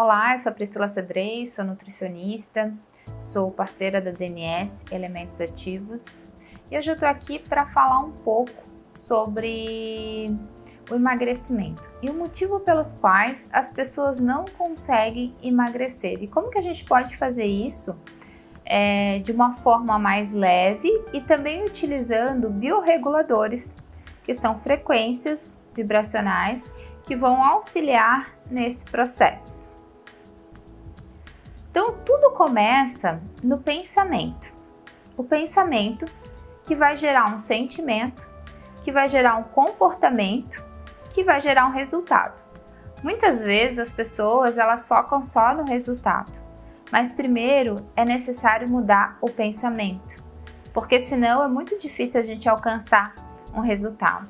Olá, eu sou a Priscila Cedrez, sou nutricionista, sou parceira da DNS Elementos Ativos e hoje eu estou aqui para falar um pouco sobre o emagrecimento e o motivo pelos quais as pessoas não conseguem emagrecer e como que a gente pode fazer isso de uma forma mais leve e também utilizando biorreguladores, que são frequências vibracionais que vão auxiliar nesse processo. Então, tudo começa no pensamento. O pensamento que vai gerar um sentimento, que vai gerar um comportamento, que vai gerar um resultado. Muitas vezes as pessoas elas focam só no resultado, mas primeiro é necessário mudar o pensamento, porque senão é muito difícil a gente alcançar um resultado.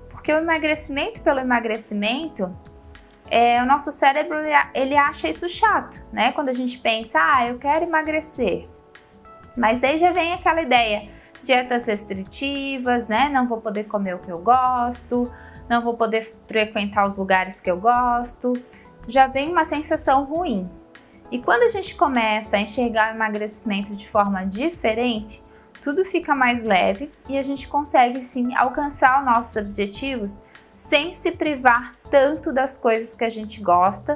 Porque o emagrecimento pelo emagrecimento, o nosso cérebro ele acha isso chato, né? Quando a gente pensa, eu quero emagrecer, mas daí já vem aquela ideia, dietas restritivas, né? Não vou poder comer o que eu gosto, não vou poder frequentar os lugares que eu gosto, já vem uma sensação ruim. E quando a gente começa a enxergar o emagrecimento de forma diferente, tudo fica mais leve e a gente consegue sim alcançar os nossos objetivos sem se privar tanto das coisas que a gente gosta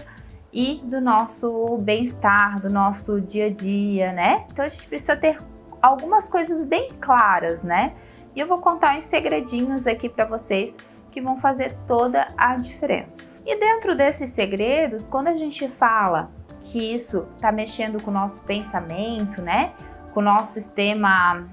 e do nosso bem-estar, do nosso dia a dia, né? Então a gente precisa ter algumas coisas bem claras, né? E eu vou contar uns segredinhos aqui para vocês que vão fazer toda a diferença. E dentro desses segredos, quando a gente fala que isso está mexendo com o nosso pensamento, né? Com o nosso sistema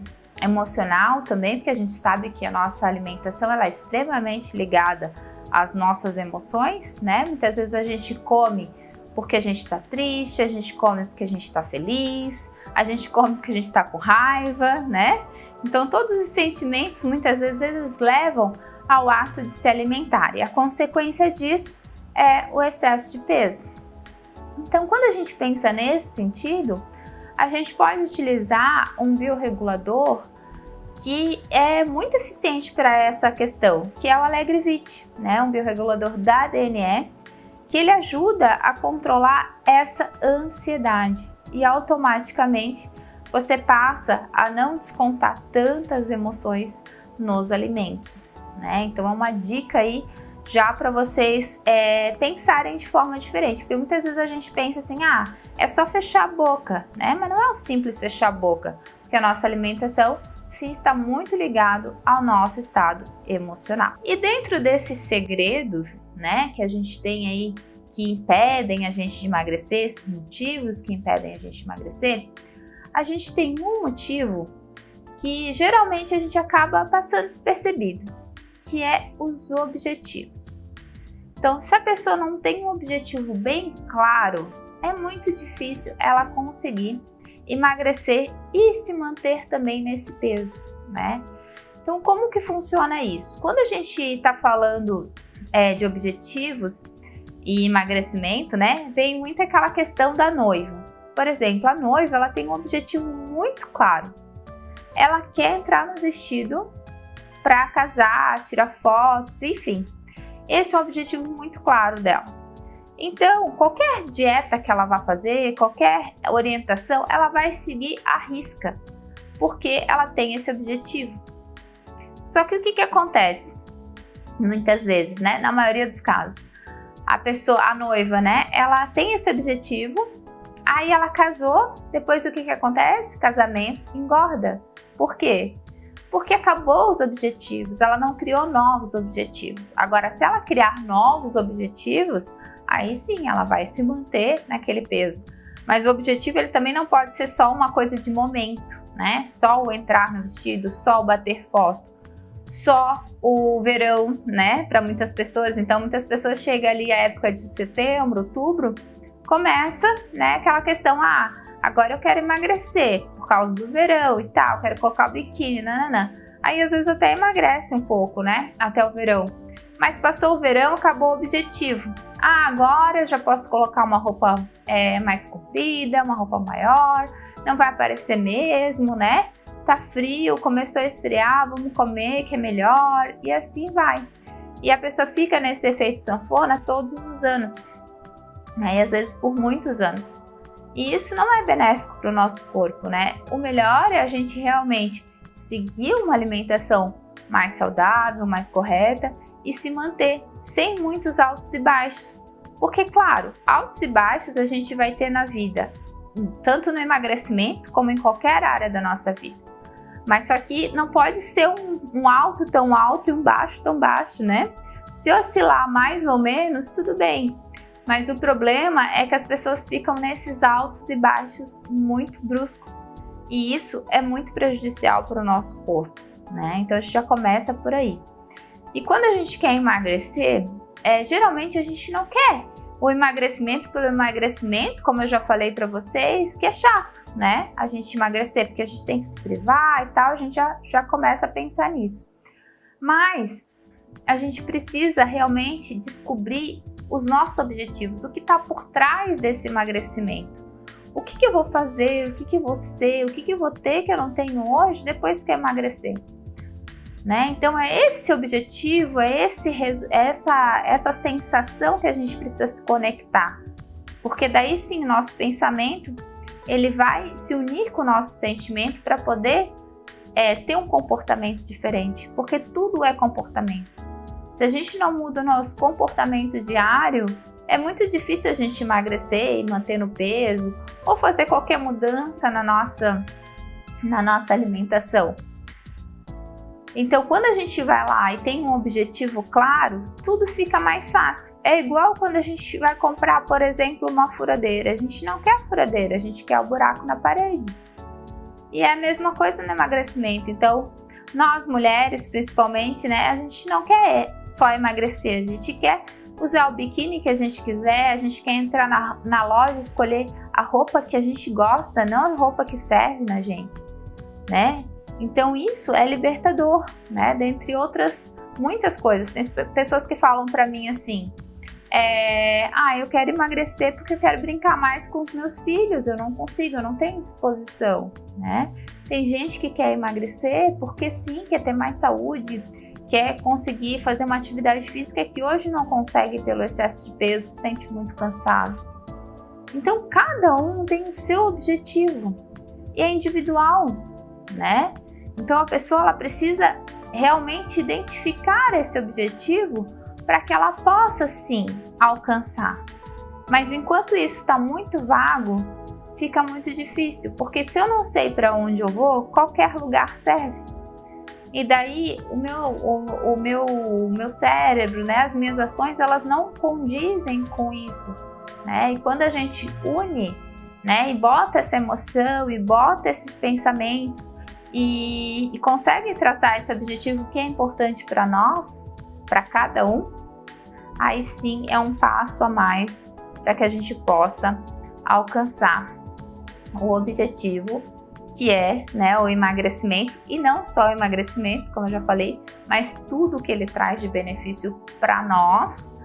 emocional também, porque a gente sabe que a nossa alimentação ela é extremamente ligada às nossas emoções, né? Muitas vezes a gente come porque a gente está triste, a gente come porque a gente está feliz, a gente come porque a gente está com raiva, né? Então todos os sentimentos muitas vezes eles levam ao ato de se alimentar e a consequência disso é o excesso de peso. Então quando a gente pensa nesse sentido, a gente pode utilizar um biorregulador que é muito eficiente para essa questão, que é o Alegrevit, né? Um biorregulador da DNS, que ele ajuda a controlar essa ansiedade e automaticamente você passa a não descontar tantas emoções nos alimentos, né? Então é uma dica aí já para vocês pensarem de forma diferente, porque muitas vezes a gente pensa assim, é só fechar a boca, né? Mas não é um simples fechar a boca, porque a nossa alimentação sim está muito ligado ao nosso estado emocional. E dentro desses segredos, né, que a gente tem aí que impedem a gente de emagrecer, esses motivos que impedem a gente de emagrecer, a gente tem um motivo que geralmente a gente acaba passando despercebido, que é os objetivos. Então, se a pessoa não tem um objetivo bem claro, é muito difícil ela conseguir emagrecer e se manter também nesse peso, né? Então, como que funciona isso? Quando a gente está falando de objetivos e emagrecimento, né, vem muito aquela questão da noiva. Por exemplo, a noiva ela tem um objetivo muito claro. Ela quer entrar no vestido para casar, tirar fotos, enfim. Esse é um objetivo muito claro dela. Então, qualquer dieta que ela vai fazer, qualquer orientação, ela vai seguir à risca, porque ela tem esse objetivo. Só que o que acontece? Muitas vezes, né? Na maioria dos casos, a noiva, né? Ela tem esse objetivo, aí ela casou, depois o que acontece? Casamento engorda. Por quê? Porque acabou os objetivos, ela não criou novos objetivos. Agora, se ela criar novos objetivos, aí sim ela vai se manter naquele peso. Mas o objetivo ele também não pode ser só uma coisa de momento, né? Só o entrar no vestido, só o bater foto, só o verão, né? Para muitas pessoas. Então, muitas pessoas chegam ali a época de setembro, outubro, começa, né? Aquela questão, agora eu quero emagrecer por causa do verão e tal, quero colocar o biquíni, nananã. Aí às vezes até emagrece um pouco, né? Até o verão. Mas passou o verão, acabou o objetivo. Agora eu já posso colocar uma roupa mais comprida, uma roupa maior, não vai aparecer mesmo, né? Tá frio, começou a esfriar, vamos comer que é melhor, e assim vai. E a pessoa fica nesse efeito sanfona todos os anos. né? E às vezes por muitos anos. E isso não é benéfico para o nosso corpo, né? O melhor é a gente realmente seguir uma alimentação mais saudável, mais correta e se manter sem muitos altos e baixos. Porque, claro, altos e baixos a gente vai ter na vida, tanto no emagrecimento como em qualquer área da nossa vida. Mas só que não pode ser um alto tão alto e um baixo tão baixo, né? Se oscilar mais ou menos, tudo bem. Mas o problema é que as pessoas ficam nesses altos e baixos muito bruscos. E isso é muito prejudicial para o nosso corpo, né? Então a gente já começa por aí. E quando a gente quer emagrecer, geralmente a gente não quer o emagrecimento pelo emagrecimento, como eu já falei para vocês, que é chato, né? A gente emagrecer porque a gente tem que se privar e tal, a gente já começa a pensar nisso. Mas a gente precisa realmente descobrir os nossos objetivos, o que está por trás desse emagrecimento. O que eu vou fazer, o que eu vou ser, o que eu vou ter que eu não tenho hoje depois que eu emagrecer. Né? Então é esse objetivo, essa sensação que a gente precisa se conectar, porque daí sim o nosso pensamento ele vai se unir com o nosso sentimento para poder ter um comportamento diferente, porque tudo é comportamento. Se a gente não muda o nosso comportamento diário, é muito difícil a gente emagrecer e manter no peso ou fazer qualquer mudança na nossa alimentação. Então, quando a gente vai lá e tem um objetivo claro, tudo fica mais fácil. É igual quando a gente vai comprar, por exemplo, uma furadeira. A gente não quer a furadeira, a gente quer o buraco na parede. E é a mesma coisa no emagrecimento. Então, nós mulheres, principalmente, né, a gente não quer só emagrecer, a gente quer usar o biquíni que a gente quiser, a gente quer entrar na loja e escolher a roupa que a gente gosta, não a roupa que serve na gente, né? Então isso é libertador, né? Dentre outras muitas coisas. Tem pessoas que falam pra mim assim, eu quero emagrecer porque eu quero brincar mais com os meus filhos, eu não consigo, eu não tenho disposição, né? Tem gente que quer emagrecer porque sim, quer ter mais saúde, quer conseguir fazer uma atividade física que hoje não consegue pelo excesso de peso, se sente muito cansado. Então cada um tem o seu objetivo e é individual, né? Então a pessoa ela precisa realmente identificar esse objetivo para que ela possa sim alcançar. Mas enquanto isso está muito vago, fica muito difícil, porque se eu não sei para onde eu vou, qualquer lugar serve. E daí o meu cérebro, né, as minhas ações, elas não condizem com isso, né? E quando a gente une, né, e bota essa emoção e bota esses pensamentos e consegue traçar esse objetivo que é importante para nós, para cada um, aí sim é um passo a mais para que a gente possa alcançar o objetivo que é, né, o emagrecimento, e não só o emagrecimento, como eu já falei, mas tudo que ele traz de benefício para nós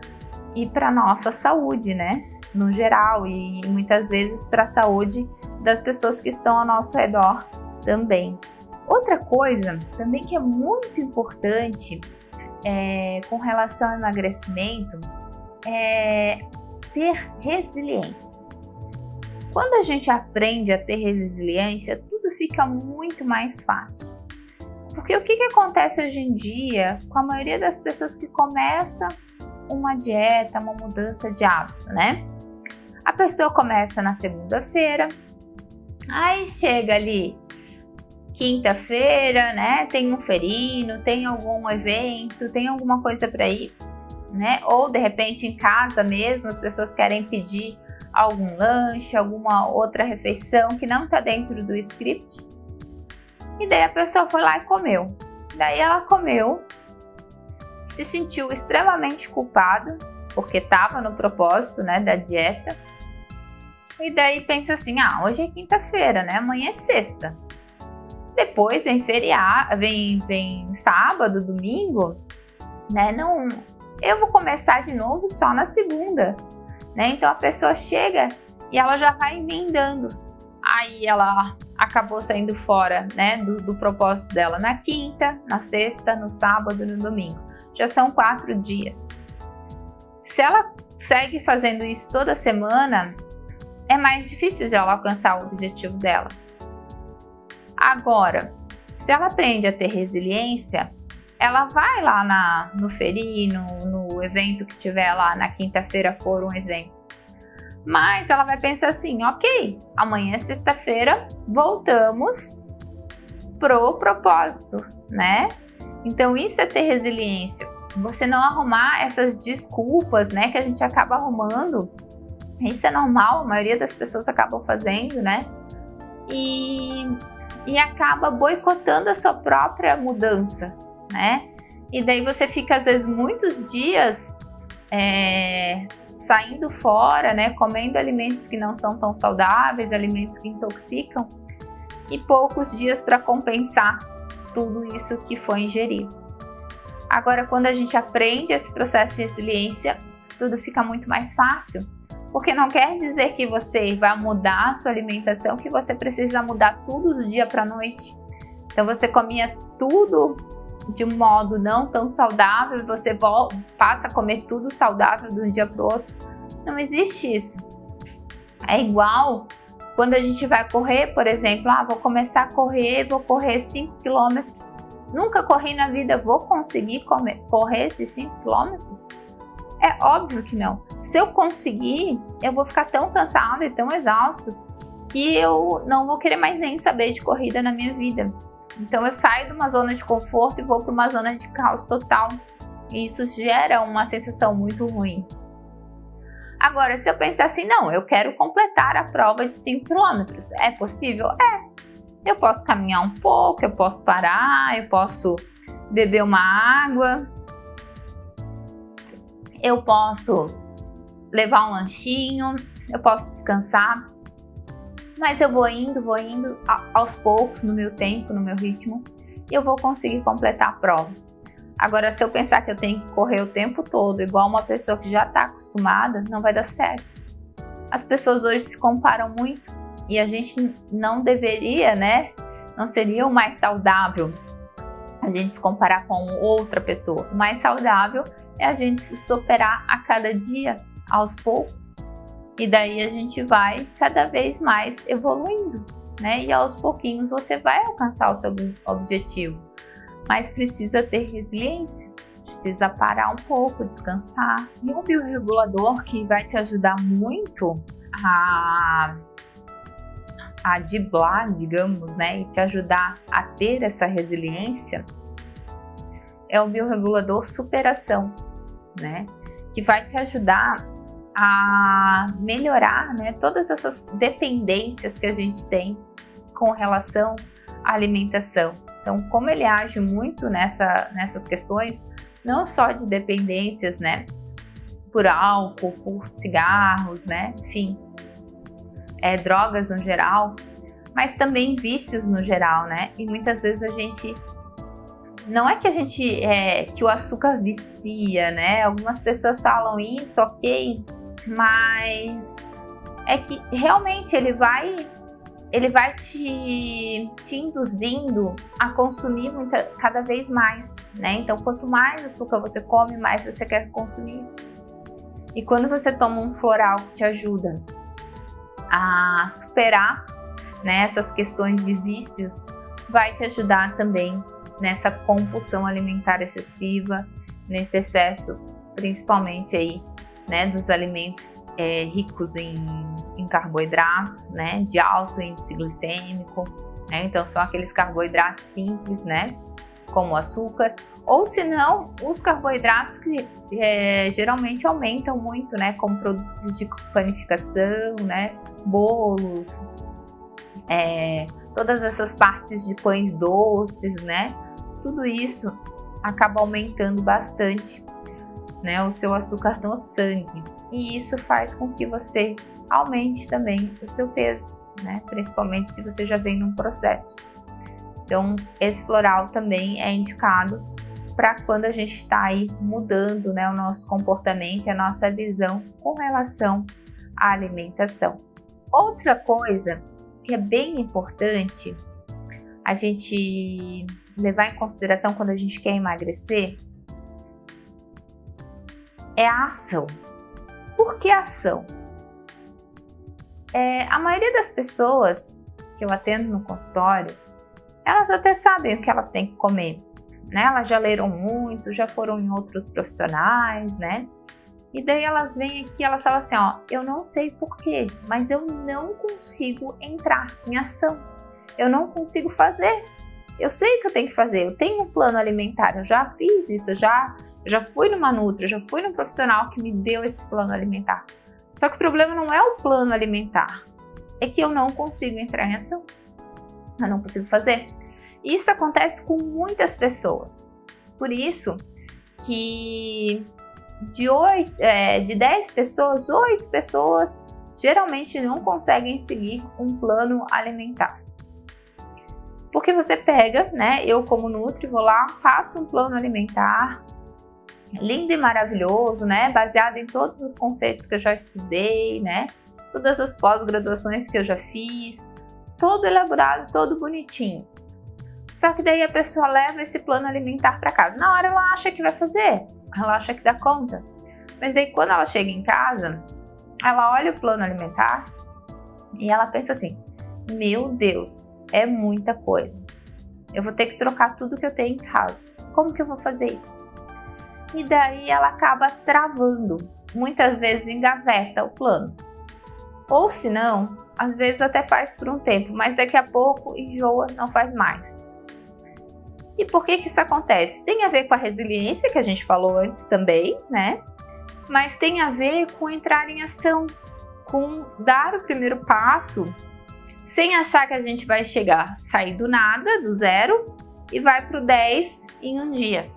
e para nossa saúde, né, no geral, e muitas vezes para a saúde das pessoas que estão ao nosso redor também. Outra coisa também que é muito importante com relação ao emagrecimento é ter resiliência. Quando a gente aprende a ter resiliência, tudo fica muito mais fácil. Porque o que acontece hoje em dia com a maioria das pessoas que começa uma dieta, uma mudança de hábito, né? A pessoa começa na segunda-feira, aí chega ali quinta-feira, né? Tem um feriado, tem algum evento, tem alguma coisa para ir, né? Ou de repente em casa mesmo, as pessoas querem pedir algum lanche, alguma outra refeição que não está dentro do script. E daí a pessoa foi lá e comeu. Daí ela comeu, se sentiu extremamente culpada, porque estava no propósito, né, da dieta. E daí pensa assim, hoje é quinta-feira, né? Amanhã é sexta. Depois vem feriado, vem sábado, domingo, né? Não, eu vou começar de novo só na segunda. Né? Então a pessoa chega e ela já vai emendando. Aí ela acabou saindo fora, né, do propósito dela na quinta, na sexta, no sábado e no domingo. Já são 4 dias. Se ela segue fazendo isso toda semana, é mais difícil de ela alcançar o objetivo dela. Agora, se ela aprende a ter resiliência, ela vai lá no feri, no evento que tiver lá na quinta-feira, por um exemplo. Mas ela vai pensar assim, ok, amanhã é sexta-feira, voltamos pro propósito, né? Então isso é ter resiliência. Você não arrumar essas desculpas, né, que a gente acaba arrumando. Isso é normal, a maioria das pessoas acabam fazendo, né? E acaba boicotando a sua própria mudança, né? E daí você fica, às vezes, muitos dias saindo fora, né? Comendo alimentos que não são tão saudáveis, alimentos que intoxicam, e poucos dias para compensar tudo isso que foi ingerido. Agora, quando a gente aprende esse processo de resiliência, tudo fica muito mais fácil. Porque não quer dizer que você vai mudar a sua alimentação, que você precisa mudar tudo do dia para a noite. Então você comia tudo de um modo não tão saudável e você passa a comer tudo saudável de um dia para o outro. Não existe isso. É igual quando a gente vai correr, por exemplo, vou começar a correr, vou correr 5 km. Nunca corri na vida, vou conseguir correr esses 5 km? É óbvio que não. Se eu conseguir, eu vou ficar tão cansado e tão exausto que eu não vou querer mais nem saber de corrida na minha vida. Então eu saio de uma zona de conforto e vou para uma zona de caos total. E isso gera uma sensação muito ruim. Agora, se eu pensar assim, não, eu quero completar a prova de 5 km. É possível? É. Eu posso caminhar um pouco, eu posso parar, eu posso beber uma água. Eu posso levar um lanchinho, eu posso descansar, mas eu vou indo aos poucos, no meu tempo, no meu ritmo, e eu vou conseguir completar a prova. Agora, se eu pensar que eu tenho que correr o tempo todo, igual uma pessoa que já está acostumada, não vai dar certo. As pessoas hoje se comparam muito e a gente não deveria, né? Não seria o mais saudável a gente se comparar com outra pessoa. O mais saudável é a gente se superar a cada dia, aos poucos, e daí a gente vai cada vez mais evoluindo, né? E aos pouquinhos você vai alcançar o seu objetivo, mas precisa ter resiliência, precisa parar um pouco, descansar. E um biorregulador que vai te ajudar muito a driblar, digamos, né? E te ajudar a ter essa resiliência é o biorregulador superação, né? Que vai te ajudar a melhorar, né, todas essas dependências que a gente tem com relação à alimentação. Então, como ele age muito nessas questões, não só de dependências, né, por álcool, por cigarros, né, enfim, drogas no geral, mas também vícios no geral, né? E muitas vezes a gente não é que a gente que o açúcar vicia, né? Algumas pessoas falam isso, ok, mas é que realmente ele vai te induzindo a consumir cada vez mais, né? Então, quanto mais açúcar você come, mais você quer consumir. E quando você toma um floral que te ajuda a superar, né, essas questões de vícios, vai te ajudar também nessa compulsão alimentar excessiva, nesse excesso, principalmente aí, né, dos alimentos ricos em carboidratos, né, de alto índice glicêmico, né? Então são aqueles carboidratos simples, né, como o açúcar, ou se não, os carboidratos que geralmente aumentam muito, né, como produtos de panificação, né, bolos, todas essas partes de pães doces, né, tudo isso acaba aumentando bastante, né, o seu açúcar no sangue, e isso faz com que você aumente também o seu peso, né, principalmente se você já vem num processo. Então, esse floral também é indicado para quando a gente está aí mudando, né, o nosso comportamento e a nossa visão com relação à alimentação. Outra coisa que é bem importante a gente levar em consideração quando a gente quer emagrecer é a ação. Por que ação? A maioria das pessoas que eu atendo no consultório, elas até sabem o que elas têm que comer, né? Elas já leram muito, já foram em outros profissionais, né? E daí elas vêm aqui e elas falam assim, ó, eu não sei porquê, mas eu não consigo entrar em ação. Eu não consigo fazer. Eu sei o que eu tenho que fazer, eu tenho um plano alimentar, eu já fiz isso, eu já fui numa nutri, eu já fui num profissional que me deu esse plano alimentar. Só que o problema não é o plano alimentar, é que eu não consigo entrar em ação. Eu não consigo fazer. Isso acontece com muitas pessoas. Por isso que de 10 pessoas, 8 pessoas geralmente não conseguem seguir um plano alimentar. Porque você pega, né? Eu como nutri vou lá, faço um plano alimentar lindo e maravilhoso, né? Baseado em todos os conceitos que eu já estudei, né? Todas as pós-graduações que eu já fiz, todo elaborado, todo bonitinho. Só que daí a pessoa leva esse plano alimentar para casa. Na hora ela acha que vai fazer, ela acha que dá conta. Mas daí quando ela chega em casa, ela olha o plano alimentar e ela pensa assim, meu Deus, é muita coisa. Eu vou ter que trocar tudo que eu tenho em casa. Como que eu vou fazer isso? E daí ela acaba travando. Muitas vezes engaveta o plano. Ou se não, às vezes até faz por um tempo, mas daqui a pouco enjoa, não faz mais. E por que isso acontece? Tem a ver com a resiliência que a gente falou antes também, né? Mas tem a ver com entrar em ação, com dar o primeiro passo, sem achar que a gente vai sair do nada, do zero, e vai para o 10 em um dia.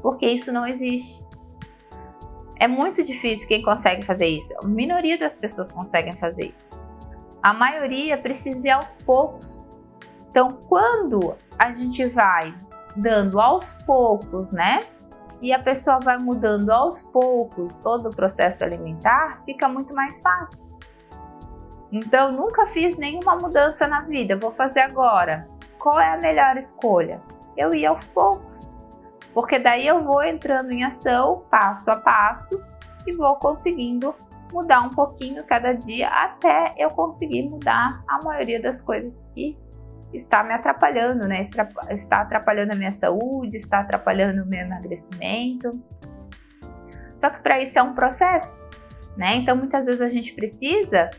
Porque isso não existe. É muito difícil quem consegue fazer isso. A minoria das pessoas conseguem fazer isso. A maioria precisa ir aos poucos. Então, quando a gente vai dando aos poucos, né? E a pessoa vai mudando aos poucos todo o processo alimentar, fica muito mais fácil. Então, nunca fiz nenhuma mudança na vida, vou fazer agora. Qual é a melhor escolha? Eu ir aos poucos. Porque daí eu vou entrando em ação, passo a passo, e vou conseguindo mudar um pouquinho cada dia, até eu conseguir mudar a maioria das coisas que está me atrapalhando, né? Está atrapalhando a minha saúde, está atrapalhando o meu emagrecimento. Só que para isso é um processo, né? Então muitas vezes a gente precisa.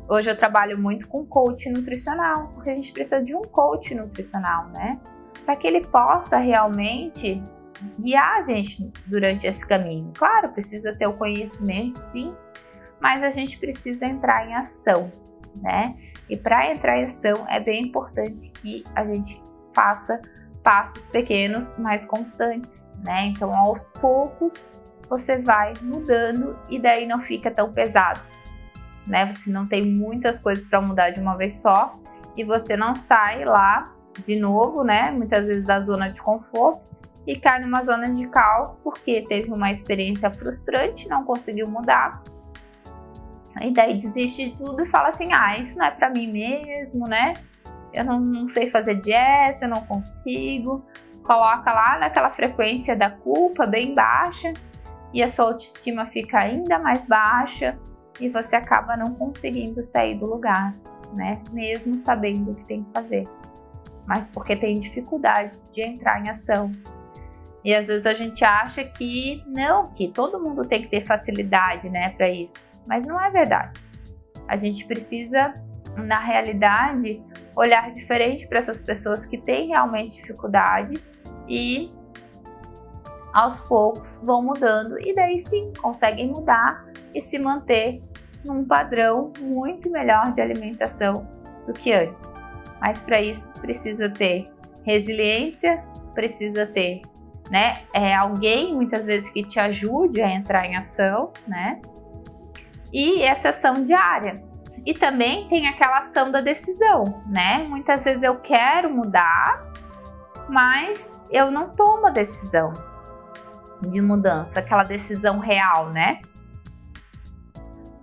Hoje eu trabalho muito com coach nutricional, porque a gente precisa de um coach nutricional, né? Para que ele possa realmente guiar a gente durante esse caminho. Claro, precisa ter o conhecimento, sim, mas a gente precisa entrar em ação, né? E para entrar em ação é bem importante que a gente faça passos pequenos, mais constantes, né? Então, aos poucos, você vai mudando e daí não fica tão pesado, né? Você não tem muitas coisas para mudar de uma vez só e você não sai lá de novo, né? Muitas vezes da zona de conforto e cai numa zona de caos porque teve uma experiência frustrante, não conseguiu mudar. E daí desiste de tudo e fala assim, isso não é para mim mesmo, né? Eu não sei fazer dieta, eu não consigo. Coloca lá naquela frequência da culpa bem baixa e a sua autoestima fica ainda mais baixa e você acaba não conseguindo sair do lugar, né? Mesmo sabendo o que tem que fazer, mas porque tem dificuldade de entrar em ação. E às vezes a gente acha que todo mundo tem que ter facilidade, né, para isso. Mas não é verdade. A gente precisa, na realidade, olhar diferente para essas pessoas que têm realmente dificuldade e aos poucos vão mudando e daí sim conseguem mudar e se manter num padrão muito melhor de alimentação do que antes. Mas para isso precisa ter resiliência, precisa ter, né, alguém muitas vezes que te ajude a entrar em ação, né? E essa ação diária. E também tem aquela ação da decisão, né? Muitas vezes eu quero mudar, mas eu não tomo a decisão de mudança, aquela decisão real, né?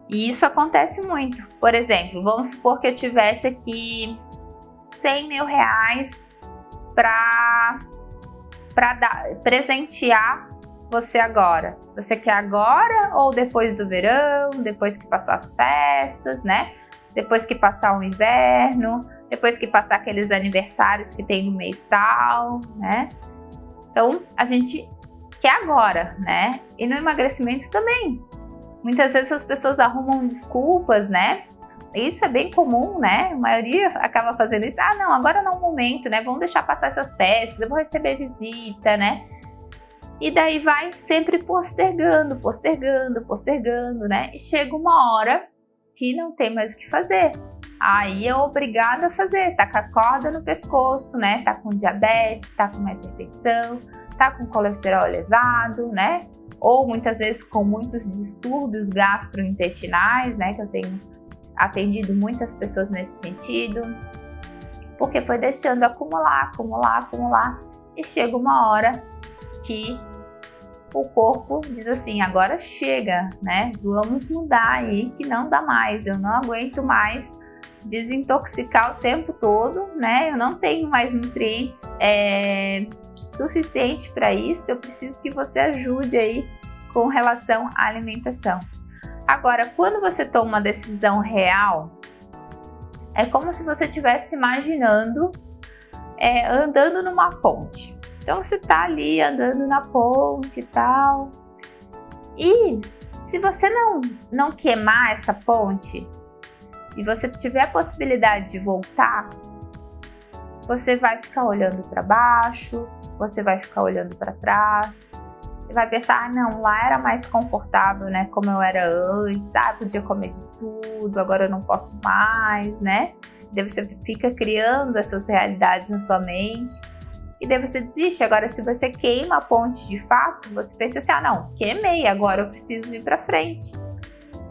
E isso acontece muito. Por exemplo, vamos supor que eu tivesse aqui 100 mil reais para presentear você agora? Você quer agora ou depois do verão, depois que passar as festas, né? Depois que passar o inverno, depois que passar aqueles aniversários que tem no mês tal, né? Então, a gente quer agora, né? E no emagrecimento também. Muitas vezes as pessoas arrumam desculpas, né? Isso é bem comum, né? A maioria acaba fazendo isso. Ah, não, agora não é o momento, né? Vamos deixar passar essas festas, eu vou receber visita, né? E daí vai sempre postergando, né? E chega uma hora que não tem mais o que fazer. Aí é obrigada a fazer, tá com a corda no pescoço, né? Tá com diabetes, tá com hipertensão, tá com colesterol elevado, né? Ou muitas vezes com muitos distúrbios gastrointestinais, né? Que eu tenho atendido muitas pessoas nesse sentido, porque foi deixando acumular, e chega uma hora que o corpo diz assim, agora chega, né? Vamos mudar aí que não dá mais, eu não aguento mais desintoxicar o tempo todo, né? Eu não tenho mais nutrientes suficiente para isso, eu preciso que você ajude aí com relação à alimentação. Agora, quando você toma uma decisão real, é como se você estivesse imaginando andando numa ponte. Então você tá ali andando na ponte e tal. E se você não queimar essa ponte e você tiver a possibilidade de voltar, você vai ficar olhando para baixo, você vai ficar olhando para trás, você vai pensar, ah, não, lá era mais confortável, né? Como eu era antes, podia comer de tudo, agora eu não posso mais, né? Daí você fica criando essas realidades na sua mente. E daí você desiste. Agora, se você queima a ponte de fato, você pensa assim, não, queimei, agora eu preciso ir para frente.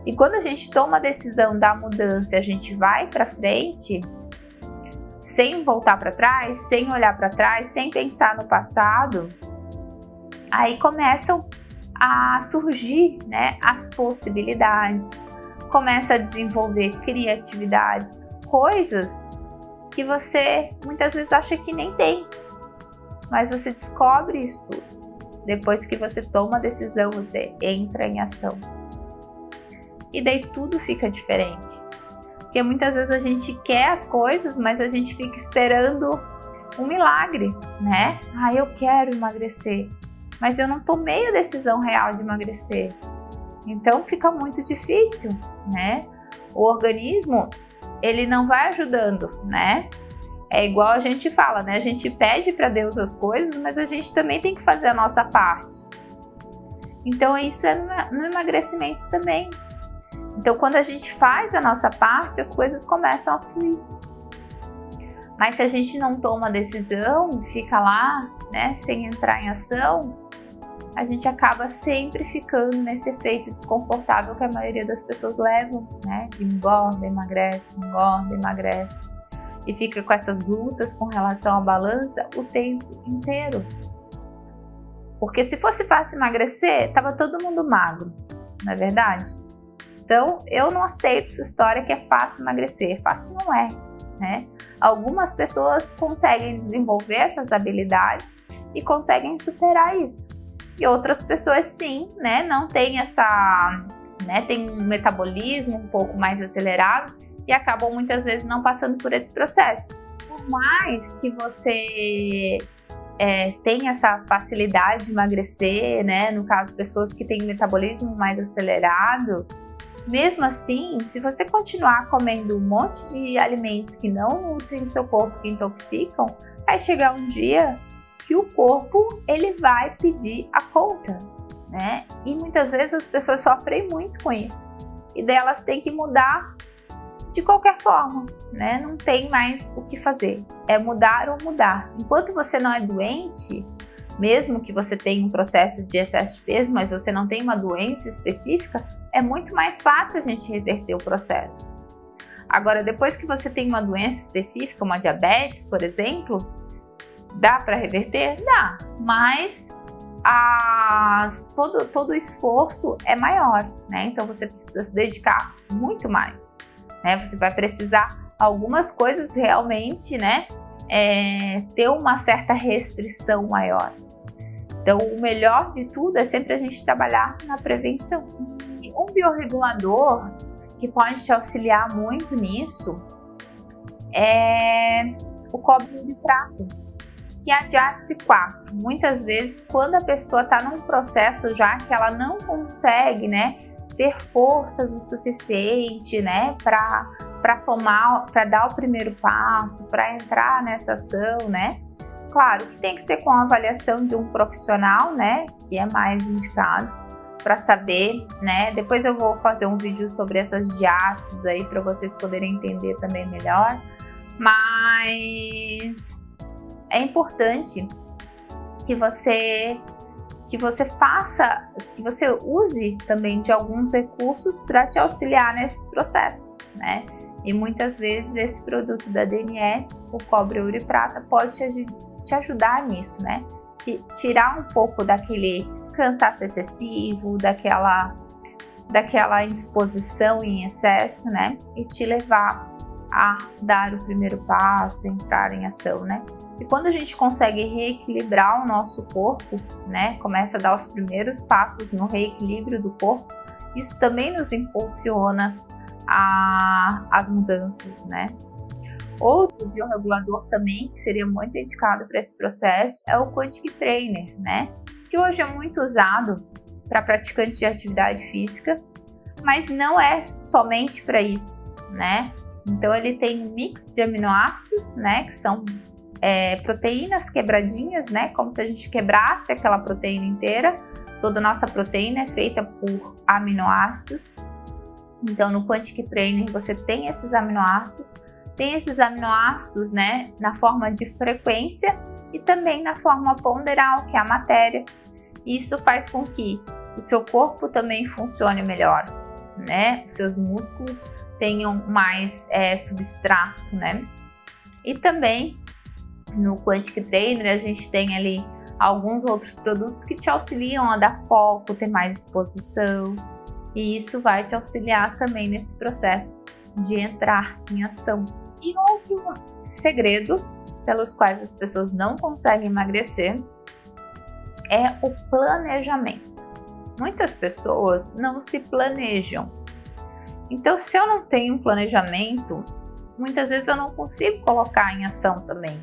E quando a gente toma a decisão da mudança, a gente vai para frente, sem voltar para trás, sem olhar para trás, sem pensar no passado, aí começam a surgir, né, as possibilidades, começa a desenvolver criatividades, coisas que você muitas vezes acha que nem tem. Mas você descobre isso tudo. Depois que você toma a decisão, você entra em ação. E daí tudo fica diferente. Porque muitas vezes a gente quer as coisas, mas a gente fica esperando um milagre, né? Eu quero emagrecer, mas eu não tomei a decisão real de emagrecer. Então fica muito difícil, né? O organismo, ele não vai ajudando, né? É igual a gente fala, né? A gente pede para Deus as coisas, mas a gente também tem que fazer a nossa parte. Então isso é no emagrecimento também. Então quando a gente faz a nossa parte, as coisas começam a fluir. Mas se a gente não toma decisão, fica lá, né, sem entrar em ação, a gente acaba sempre ficando nesse efeito desconfortável que a maioria das pessoas levam, né? De engorda, emagrece, e fica com essas lutas com relação à balança o tempo inteiro. Porque se fosse fácil emagrecer, tava todo mundo magro, não é verdade? Então, eu não aceito essa história que é fácil emagrecer. Fácil não é, né? Algumas pessoas conseguem desenvolver essas habilidades e conseguem superar isso. E outras pessoas sim, né? Não tem tem um metabolismo um pouco mais acelerado e acabam muitas vezes não passando por esse processo. Por mais que você tenha essa facilidade de emagrecer, né? No caso, pessoas que têm um metabolismo mais acelerado, mesmo assim, se você continuar comendo um monte de alimentos que não nutrem o seu corpo, que intoxicam, vai chegar um dia que o corpo ele vai pedir a conta, né? E muitas vezes as pessoas sofrem muito com isso. E daí elas têm que mudar de qualquer forma, né? Não tem mais o que fazer. É mudar ou mudar. Enquanto você não é doente, mesmo que você tenha um processo de excesso de peso, mas você não tem uma doença específica, é muito mais fácil a gente reverter o processo. Agora, depois que você tem uma doença específica, uma diabetes, por exemplo, dá para reverter? Dá, mas todo o esforço é maior, né? Então você precisa se dedicar muito mais, né? Você vai precisar algumas coisas realmente, né? Ter uma certa restrição maior. Então, o melhor de tudo é sempre a gente trabalhar na prevenção. E um biorregulador que pode te auxiliar muito nisso é o cobre uriprato, que é a diátese 4. Muitas vezes, quando a pessoa está num processo já que ela não consegue, né, ter forças o suficiente, né, para tomar, para dar o primeiro passo, para entrar nessa ação, né? Claro que tem que ser com a avaliação de um profissional, né, que é mais indicado para saber, né? Depois eu vou fazer um vídeo sobre essas diáteses aí para vocês poderem entender também melhor. Mas é importante que você faça, que você use também de alguns recursos para te auxiliar nesses processos, né? E muitas vezes esse produto da DNS, o cobre ouro e prata, pode te ajudar nisso, né? Tirar um pouco daquele cansaço excessivo, daquela indisposição em excesso, né? E te levar a dar o primeiro passo, entrar em ação, né? E quando a gente consegue reequilibrar o nosso corpo, né? Começa a dar os primeiros passos no reequilíbrio do corpo, isso também nos impulsiona as mudanças, né? Outro biorregulador também que seria muito indicado para esse processo é o Quantic Trainer, né? Que hoje é muito usado para praticantes de atividade física, mas não é somente para isso, né? Então ele tem um mix de aminoácidos, né? Que são proteínas quebradinhas, né? Como se a gente quebrasse aquela proteína inteira. Toda a nossa proteína é feita por aminoácidos. Então no Quantic Trainer você tem esses aminoácidos. Tem esses aminoácidos, né, na forma de frequência e também na forma ponderal, que é a matéria. Isso faz com que o seu corpo também funcione melhor, né? Os seus músculos tenham mais substrato, né? E também no Quantic Trainer a gente tem ali alguns outros produtos que te auxiliam a dar foco, ter mais disposição. E isso vai te auxiliar também nesse processo de entrar em ação. E outro segredo pelos quais as pessoas não conseguem emagrecer é o planejamento. Muitas pessoas não se planejam. Então, se eu não tenho um planejamento, muitas vezes eu não consigo colocar em ação também,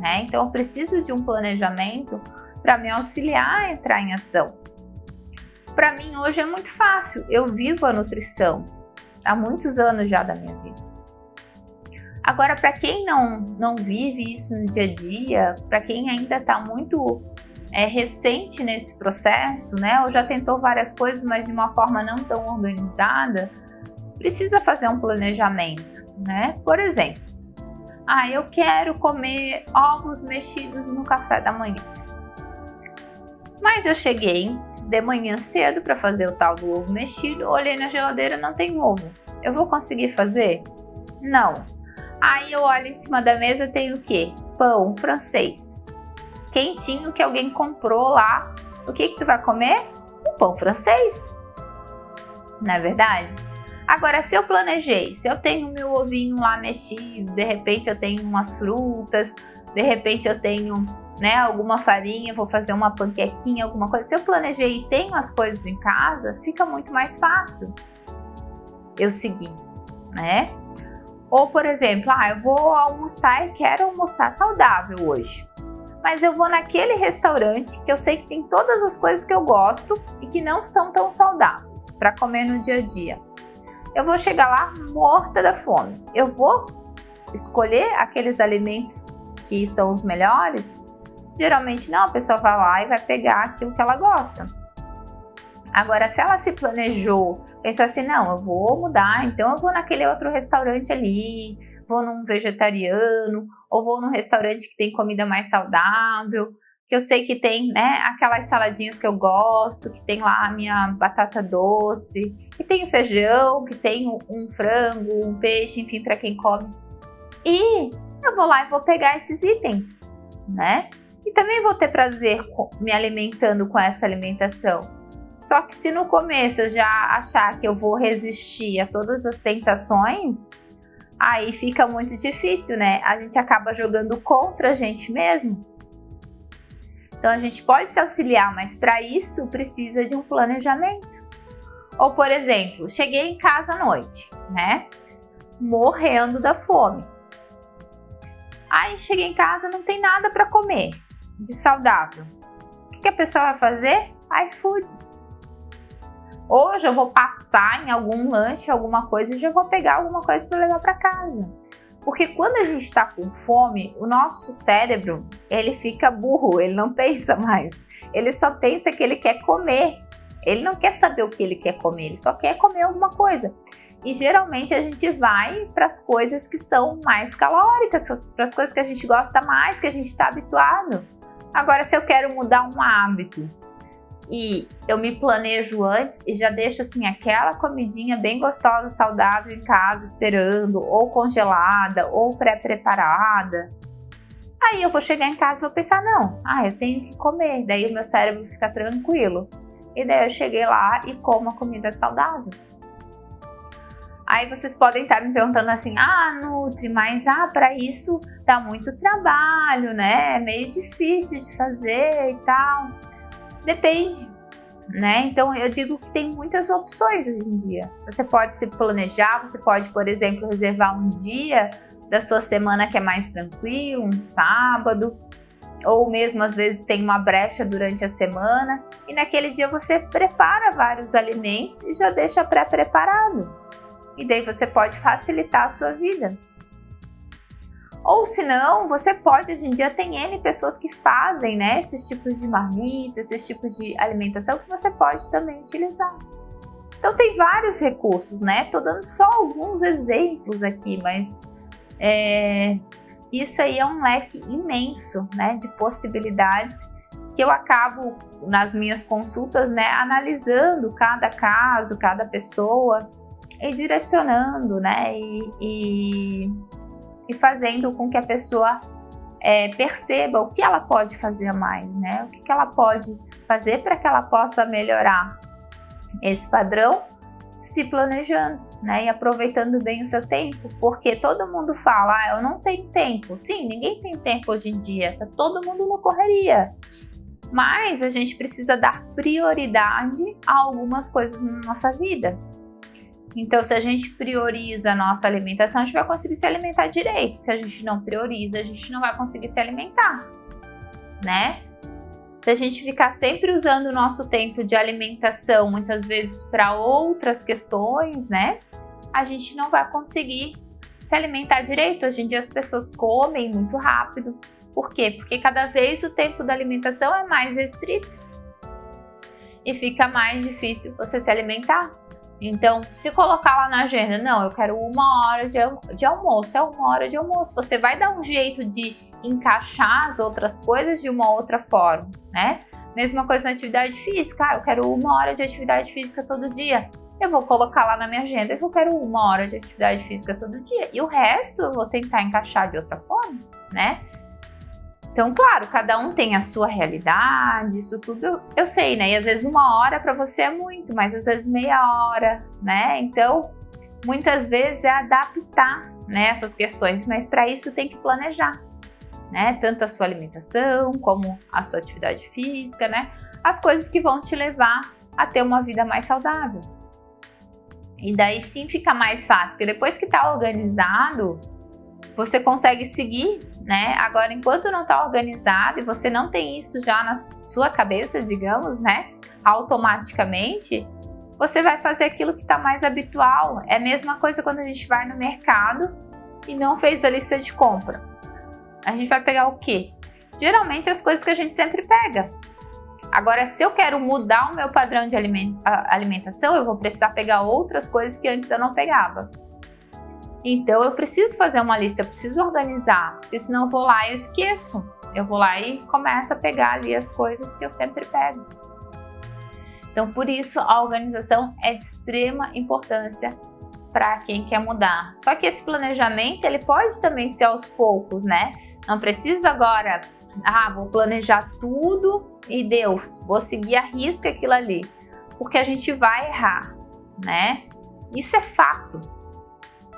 né? Então, eu preciso de um planejamento para me auxiliar a entrar em ação. Para mim, hoje é muito fácil. Eu vivo a nutrição há muitos anos já da minha vida. Agora, para quem não vive isso no dia a dia, para quem ainda está muito recente nesse processo, né, ou já tentou várias coisas, mas de uma forma não tão organizada, precisa fazer um planejamento, né? Por exemplo, eu quero comer ovos mexidos no café da manhã. Mas eu cheguei de manhã cedo para fazer o tal do ovo mexido, olhei na geladeira, não tem ovo. Eu vou conseguir fazer? Não. Aí eu olho em cima da mesa, tem o quê? Pão francês. Quentinho que alguém comprou lá. O que tu vai comer? Um pão francês. Não é verdade? Agora, se eu planejei, se eu tenho meu ovinho lá mexido, de repente eu tenho umas frutas, de repente eu tenho, né, alguma farinha, vou fazer uma panquequinha, alguma coisa. Se eu planejei e tenho as coisas em casa, fica muito mais fácil eu seguir, né? Ou, por exemplo, eu vou almoçar e quero almoçar saudável hoje. Mas eu vou naquele restaurante que eu sei que tem todas as coisas que eu gosto e que não são tão saudáveis para comer no dia a dia. Eu vou chegar lá morta da fome. Eu vou escolher aqueles alimentos que são os melhores? Geralmente não, a pessoa vai lá e vai pegar aquilo que ela gosta. Agora, se ela se planejou, pensou assim, não, eu vou mudar, então eu vou naquele outro restaurante ali, vou num vegetariano, ou vou num restaurante que tem comida mais saudável, que eu sei que tem, né, aquelas saladinhas que eu gosto, que tem lá a minha batata doce, que tem o feijão, que tem um frango, um peixe, enfim, para quem come. E eu vou lá e vou pegar esses itens, né? E também vou ter prazer me alimentando com essa alimentação. Só que se no começo eu já achar que eu vou resistir a todas as tentações, aí fica muito difícil, né? A gente acaba jogando contra a gente mesmo. Então a gente pode se auxiliar, mas para isso precisa de um planejamento. Ou, por exemplo, cheguei em casa à noite, né? Morrendo da fome. Aí cheguei em casa, não tem nada para comer de saudável. O que a pessoa vai fazer? iFood. Hoje eu vou passar em algum lanche, alguma coisa, e já vou pegar alguma coisa para levar para casa. Porque quando a gente está com fome, o nosso cérebro, ele fica burro, ele não pensa mais. Ele só pensa que ele quer comer. Ele não quer saber o que ele quer comer, ele só quer comer alguma coisa. E geralmente a gente vai para as coisas que são mais calóricas, para as coisas que a gente gosta mais, que a gente está habituado. Agora, se eu quero mudar um hábito e eu me planejo antes e já deixo assim aquela comidinha bem gostosa, saudável em casa esperando, ou congelada, ou pré-preparada, aí eu vou chegar em casa e vou pensar, não, eu tenho que comer, daí o meu cérebro fica tranquilo. E daí eu cheguei lá e como a comida saudável. Aí vocês podem estar me perguntando assim, Nutri, mas para isso dá muito trabalho, né? É meio difícil de fazer e tal. Depende, né? Então eu digo que tem muitas opções hoje em dia. Você pode se planejar, você pode, por exemplo, reservar um dia da sua semana que é mais tranquilo, um sábado, ou mesmo às vezes tem uma brecha durante a semana e naquele dia você prepara vários alimentos e já deixa pré-preparado. E daí você pode facilitar a sua vida. Ou se não, você pode, hoje em dia tem N pessoas que fazem, né, esses tipos de marmita, esses tipos de alimentação que você pode também utilizar. Então tem vários recursos, né? Tô dando só alguns exemplos aqui, mas isso aí é um leque imenso, né, de possibilidades que eu acabo nas minhas consultas, né, analisando cada caso, cada pessoa e direcionando, né, e fazendo com que a pessoa perceba o que ela pode fazer a mais, né, o que ela pode fazer para que ela possa melhorar esse padrão, se planejando, né, e aproveitando bem o seu tempo, porque todo mundo fala, eu não tenho tempo. Sim, ninguém tem tempo hoje em dia, tá todo mundo na correria. Mas a gente precisa dar prioridade a algumas coisas na nossa vida. Então, se a gente prioriza a nossa alimentação, a gente vai conseguir se alimentar direito. Se a gente não prioriza, a gente não vai conseguir se alimentar, né? Se a gente ficar sempre usando o nosso tempo de alimentação, muitas vezes para outras questões, né? A gente não vai conseguir se alimentar direito. Hoje em dia as pessoas comem muito rápido. Por quê? Porque cada vez o tempo da alimentação é mais restrito. E fica mais difícil você se alimentar. Então, se colocar lá na agenda, não, eu quero 1 hora de almoço, é 1 hora de almoço. Você vai dar um jeito de encaixar as outras coisas de uma outra forma, né? Mesma coisa na atividade física, eu quero 1 hora de atividade física todo dia. Eu vou colocar lá na minha agenda que eu quero 1 hora de atividade física todo dia. E o resto eu vou tentar encaixar de outra forma, né? Então, claro, cada um tem a sua realidade, isso tudo eu sei, né? E às vezes 1 hora para você é muito, mas às vezes meia hora, né? Então, muitas vezes é adaptar, né, essas questões, mas para isso tem que planejar, né? Tanto a sua alimentação, como a sua atividade física, né? As coisas que vão te levar a ter uma vida mais saudável. E daí sim fica mais fácil, porque depois que tá organizado, você consegue seguir, né? Agora, enquanto não está organizado e você não tem isso já na sua cabeça, digamos, né? Automaticamente, você vai fazer aquilo que está mais habitual. É a mesma coisa quando a gente vai no mercado e não fez a lista de compra. A gente vai pegar o quê? Geralmente as coisas que a gente sempre pega. Agora, se eu quero mudar o meu padrão de alimentação, eu vou precisar pegar outras coisas que antes eu não pegava. Então, eu preciso fazer uma lista, eu preciso organizar, porque senão eu vou lá e eu esqueço. Eu vou lá e começo a pegar ali as coisas que eu sempre pego. Então, por isso, a organização é de extrema importância para quem quer mudar. Só que esse planejamento, ele pode também ser aos poucos, né? Não precisa agora, vou planejar tudo e Deus, vou seguir à risca aquilo ali. Porque a gente vai errar, né? Isso é fato.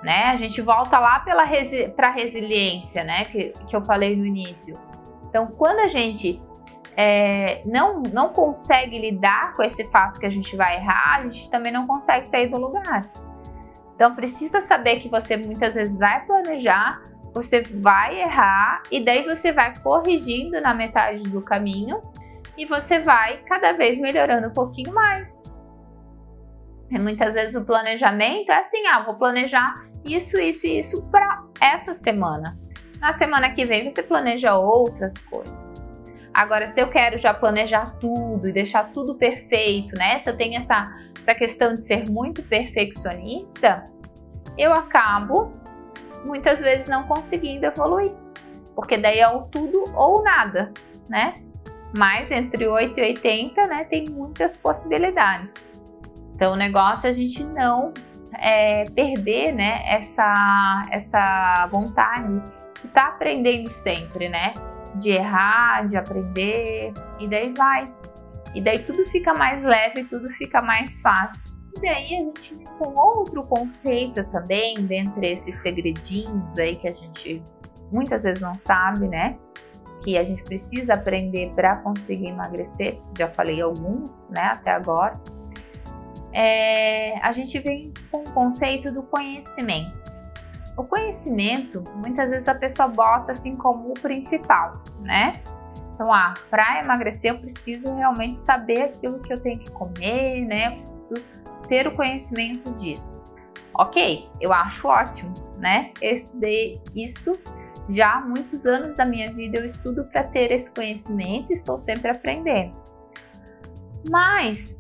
Né? A gente volta lá para a resiliência, né? Que eu falei no início. Então, quando a gente não consegue lidar com esse fato que a gente vai errar, a gente também não consegue sair do lugar. Então precisa saber que você muitas vezes vai planejar, você vai errar e daí você vai corrigindo na metade do caminho e você vai cada vez melhorando um pouquinho mais. E muitas vezes o planejamento é assim, vou planejar isso e isso para essa semana. Na semana que vem você planeja outras coisas. Agora, se eu quero já planejar tudo e deixar tudo perfeito, né? Se eu tenho essa questão de ser muito perfeccionista, eu acabo muitas vezes não conseguindo evoluir. Porque daí é o tudo ou nada, né? Mas entre 8 e 80, né, tem muitas possibilidades. Então, o negócio é a gente não perder, né, essa vontade de estar aprendendo sempre, né? De errar, de aprender, e daí vai. E daí tudo fica mais leve, tudo fica mais fácil. E daí a gente vem com outro conceito também, dentre esses segredinhos aí que a gente muitas vezes não sabe, né? Que a gente precisa aprender para conseguir emagrecer. Já falei alguns, né, até agora. A gente vem com o conceito do conhecimento. O conhecimento, muitas vezes a pessoa bota assim como o principal, né? Então, para emagrecer eu preciso realmente saber aquilo que eu tenho que comer, né? Eu preciso ter o conhecimento disso. Ok, eu acho ótimo, né? Eu estudei isso já há muitos anos da minha vida, eu estudo para ter esse conhecimento e estou sempre aprendendo. Mas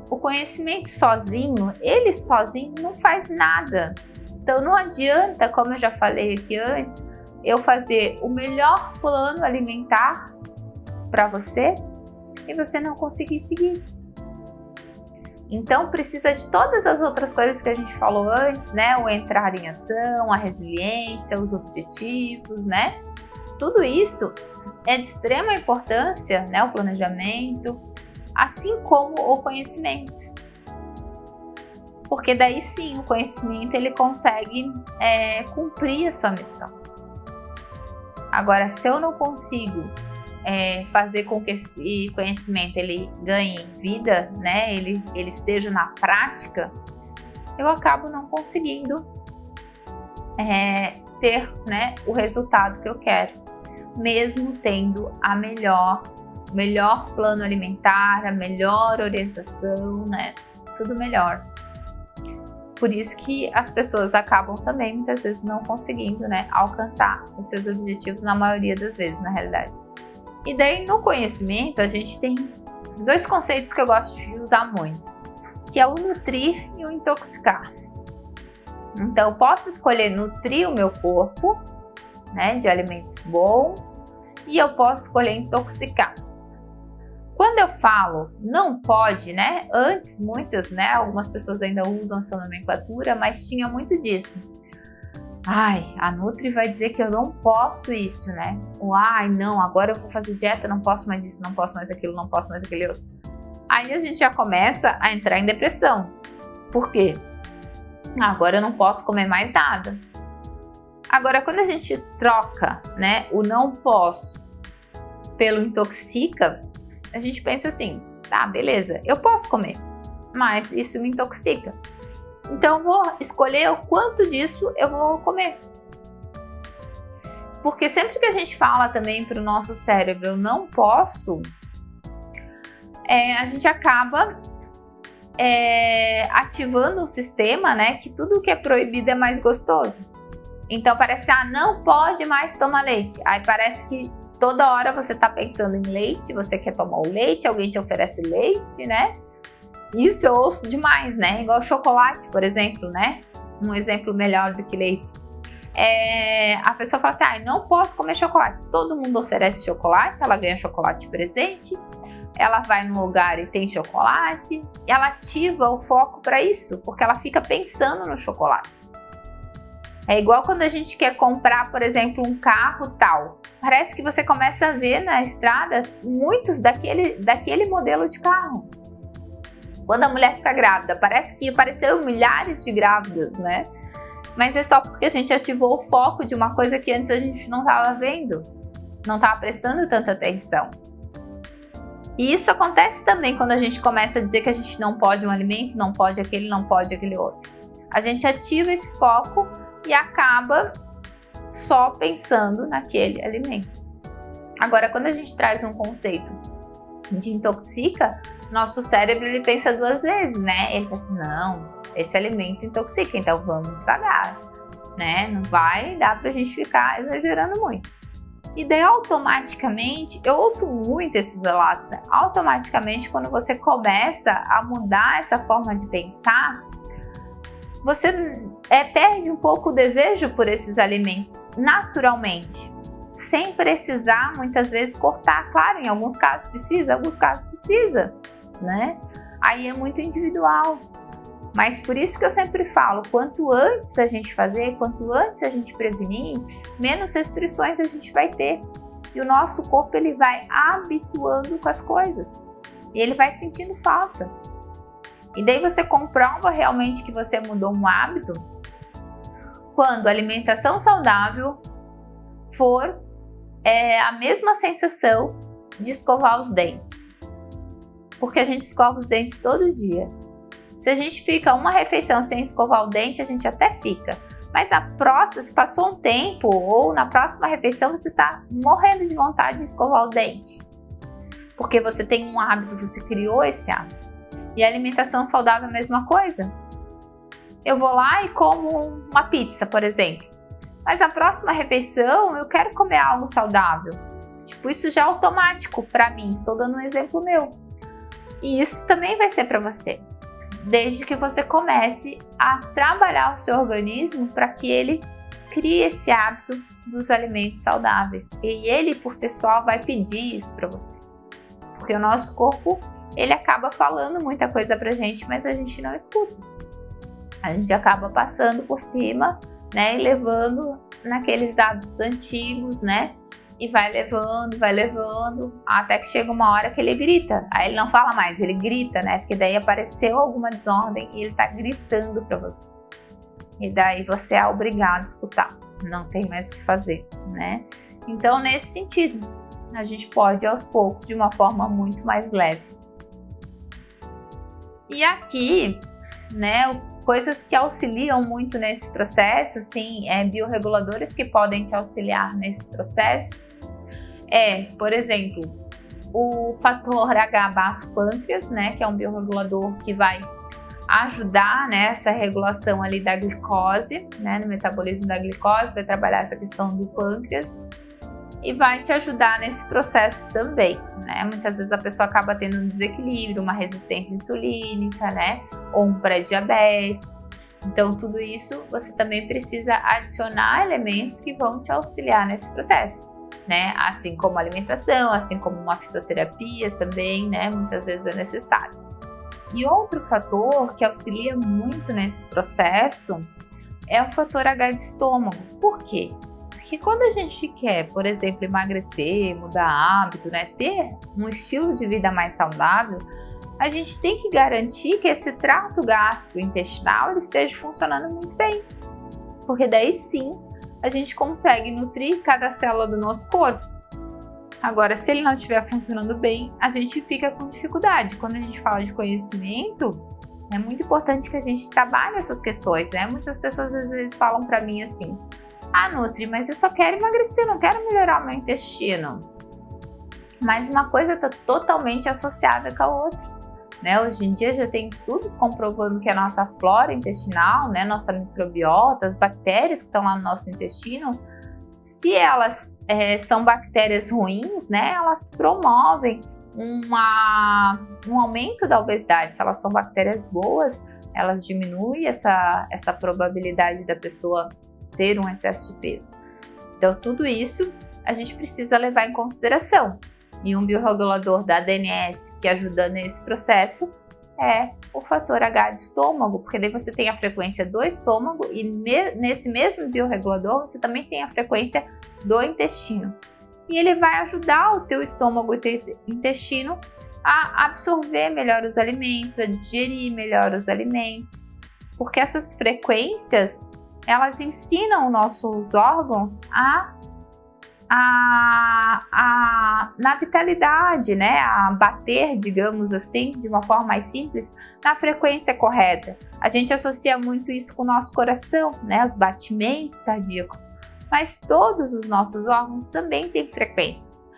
o conhecimento sozinho, ele sozinho não faz nada. Então não adianta, como eu já falei aqui antes, eu fazer o melhor plano alimentar para você e você não conseguir seguir. Então precisa de todas as outras coisas que a gente falou antes, né? O entrar em ação, a resiliência, os objetivos, né? Tudo isso é de extrema importância, né? O planejamento, assim como o conhecimento. Porque daí sim, o conhecimento ele consegue cumprir a sua missão. Agora, se eu não consigo fazer com que esse conhecimento ele ganhe vida, né? Ele esteja na prática, eu acabo não conseguindo ter, né, o resultado que eu quero, mesmo tendo o melhor plano alimentar, a melhor orientação, né? Tudo melhor. Por isso que as pessoas acabam também, muitas vezes, não conseguindo, né, alcançar os seus objetivos, na maioria das vezes, na realidade. E daí, no conhecimento, a gente tem dois conceitos que eu gosto de usar muito, que é o nutrir e o intoxicar. Então, eu posso escolher nutrir o meu corpo, né, de alimentos bons, e eu posso escolher intoxicar. Quando eu falo não pode, né? Antes, algumas pessoas ainda usam essa nomenclatura, mas tinha muito disso. A Nutri vai dizer que eu não posso isso, né? Ou, não, agora eu vou fazer dieta, não posso mais isso, não posso mais aquilo, não posso mais aquele outro. Aí a gente já começa a entrar em depressão. Por quê? Agora eu não posso comer mais nada. Agora, quando a gente troca, né, o não posso pelo intoxica, a gente pensa assim, tá, beleza, eu posso comer, mas isso me intoxica. Então, eu vou escolher o quanto disso eu vou comer. Porque sempre que a gente fala também para o nosso cérebro, eu não posso, a gente acaba ativando o sistema, né, que tudo que é proibido é mais gostoso. Então, parece, não pode mais tomar leite. Aí parece que toda hora você tá pensando em leite, você quer tomar o leite, alguém te oferece leite, né? Isso eu ouço demais, né? Igual chocolate, por exemplo, né? Um exemplo melhor do que leite. A pessoa fala assim, não posso comer chocolate. Todo mundo oferece chocolate, ela ganha chocolate de presente, ela vai num lugar e tem chocolate, ela ativa o foco para isso, porque ela fica pensando no chocolate. É igual quando a gente quer comprar, por exemplo, um carro tal. Parece que você começa a ver na estrada muitos daquele modelo de carro. Quando a mulher fica grávida, parece que apareceu milhares de grávidas, né? Mas é só porque a gente ativou o foco de uma coisa que antes a gente não estava vendo, não estava prestando tanta atenção. E isso acontece também quando a gente começa a dizer que a gente não pode um alimento, não pode aquele outro. A gente ativa esse foco e acaba só pensando naquele alimento. Agora, quando a gente traz um conceito de intoxica, nosso cérebro ele pensa duas vezes, né? Ele pensa, não, esse alimento intoxica, então vamos devagar, né? Não vai dar pra gente ficar exagerando muito. E daí automaticamente, eu ouço muito esses relatos, né? Automaticamente quando você começa a mudar essa forma de pensar, você perde um pouco o desejo por esses alimentos naturalmente, sem precisar muitas vezes cortar. Claro, em alguns casos precisa, em alguns casos precisa, né? Aí é muito individual. Mas por isso que eu sempre falo, quanto antes a gente fazer, quanto antes a gente prevenir, menos restrições a gente vai ter. E o nosso corpo ele vai habituando com as coisas. E ele vai sentindo falta. E daí você comprova realmente que você mudou um hábito quando a alimentação saudável for a mesma sensação de escovar os dentes. Porque a gente escova os dentes todo dia. Se a gente fica uma refeição sem escovar o dente, a gente até fica. Mas na próxima, se passou um tempo ou na próxima refeição, você está morrendo de vontade de escovar o dente. Porque você tem um hábito, você criou esse hábito. E a alimentação saudável é a mesma coisa. Eu vou lá e como uma pizza, por exemplo. Mas na próxima refeição, eu quero comer algo saudável. Tipo, isso já é automático para mim. Estou dando um exemplo meu. E isso também vai ser para você. Desde que você comece a trabalhar o seu organismo para que ele crie esse hábito dos alimentos saudáveis. E ele, por si só, vai pedir isso para você. Porque o nosso corpo, ele acaba falando muita coisa pra gente, mas a gente não escuta. A gente acaba passando por cima, né, e levando naqueles hábitos antigos, né, e vai levando, até que chega uma hora que ele grita. Aí ele não fala mais, ele grita, né, porque daí apareceu alguma desordem e ele tá gritando pra você. E daí você é obrigado a escutar, não tem mais o que fazer, né. Então, nesse sentido, a gente pode aos poucos, de uma forma muito mais leve. E aqui, né, coisas que auxiliam muito nesse processo, assim, biorreguladores que podem te auxiliar nesse processo, por exemplo, o fator H-baço-pâncreas, né, que é um biorregulador que vai ajudar nessa regulação ali da glicose, né, no metabolismo da glicose, vai trabalhar essa questão do pâncreas e vai te ajudar nesse processo também, né? Muitas vezes a pessoa acaba tendo um desequilíbrio, uma resistência insulínica, né? Ou um pré-diabetes. Então, tudo isso você também precisa adicionar elementos que vão te auxiliar nesse processo, né? Assim como alimentação, assim como uma fitoterapia também, né? Muitas vezes é necessário. E outro fator que auxilia muito nesse processo é o fator H de estômago. Por quê? Porque quando a gente quer, por exemplo, emagrecer, mudar hábito, né, ter um estilo de vida mais saudável, a gente tem que garantir que esse trato gastrointestinal ele esteja funcionando muito bem. Porque daí sim, a gente consegue nutrir cada célula do nosso corpo. Agora, se ele não estiver funcionando bem, a gente fica com dificuldade. Quando a gente fala de conhecimento, é muito importante que a gente trabalhe essas questões, né? Muitas pessoas às vezes falam para mim assim: ah, Nutri, mas eu só quero emagrecer, não quero melhorar o meu intestino. Mas uma coisa está totalmente associada com a outra, né? Hoje em dia já tem estudos comprovando que a nossa flora intestinal, né, nossa microbiota, as bactérias que estão lá no nosso intestino, se elas são bactérias ruins, né, elas promovem um aumento da obesidade. Se elas são bactérias boas, elas diminuem essa probabilidade da pessoa ter um excesso de peso. Então, tudo isso a gente precisa levar em consideração. E um biorregulador da DNS que ajuda nesse processo é o fator H de estômago, porque daí você tem a frequência do estômago e nesse mesmo biorregulador você também tem a frequência do intestino. E ele vai ajudar o teu estômago e teu intestino a absorver melhor os alimentos, a digerir melhor os alimentos, porque essas frequências elas ensinam os nossos órgãos a na vitalidade, né? A bater, digamos assim, de uma forma mais simples, na frequência correta. A gente associa muito isso com o nosso coração, né? Os batimentos cardíacos. Mas todos os nossos órgãos também têm frequências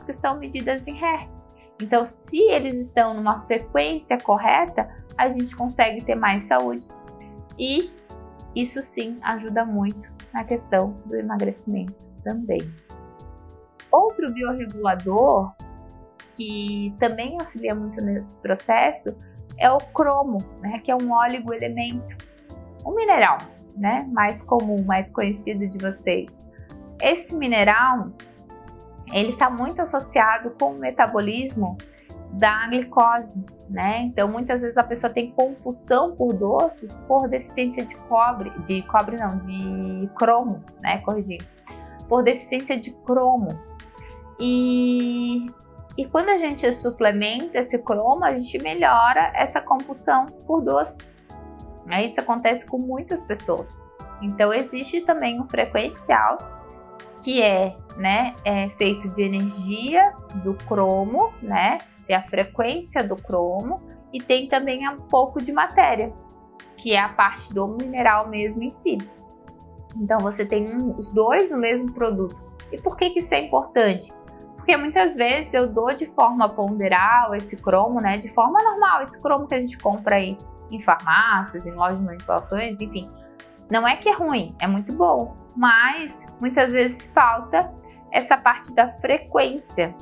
que são medidas em hertz. Então, se eles estão numa frequência correta, a gente consegue ter mais saúde. E isso sim ajuda muito na questão do emagrecimento também. Outro biorregulador que também auxilia muito nesse processo é o cromo, né, que é um oligoelemento, um mineral, né, mais comum, mais conhecido de vocês. Esse mineral, ele está muito associado com o metabolismo da glicose, né? Então, muitas vezes a pessoa tem compulsão por doces por deficiência de cromo, né? Corrigindo, por deficiência de cromo. E quando a gente suplementa esse cromo, a gente melhora essa compulsão por doce. Isso acontece com muitas pessoas. Então, existe também um frequencial que é feito de energia do cromo, né? Tem a frequência do cromo e tem também um pouco de matéria, que é a parte do mineral mesmo em si. Então você tem os dois no mesmo produto. E por que isso é importante? Porque muitas vezes eu dou de forma ponderal esse cromo, né? De forma normal, esse cromo que a gente compra aí em farmácias, em lojas de manipulações, enfim. Não é que é ruim, é muito bom, mas muitas vezes falta essa parte da frequência.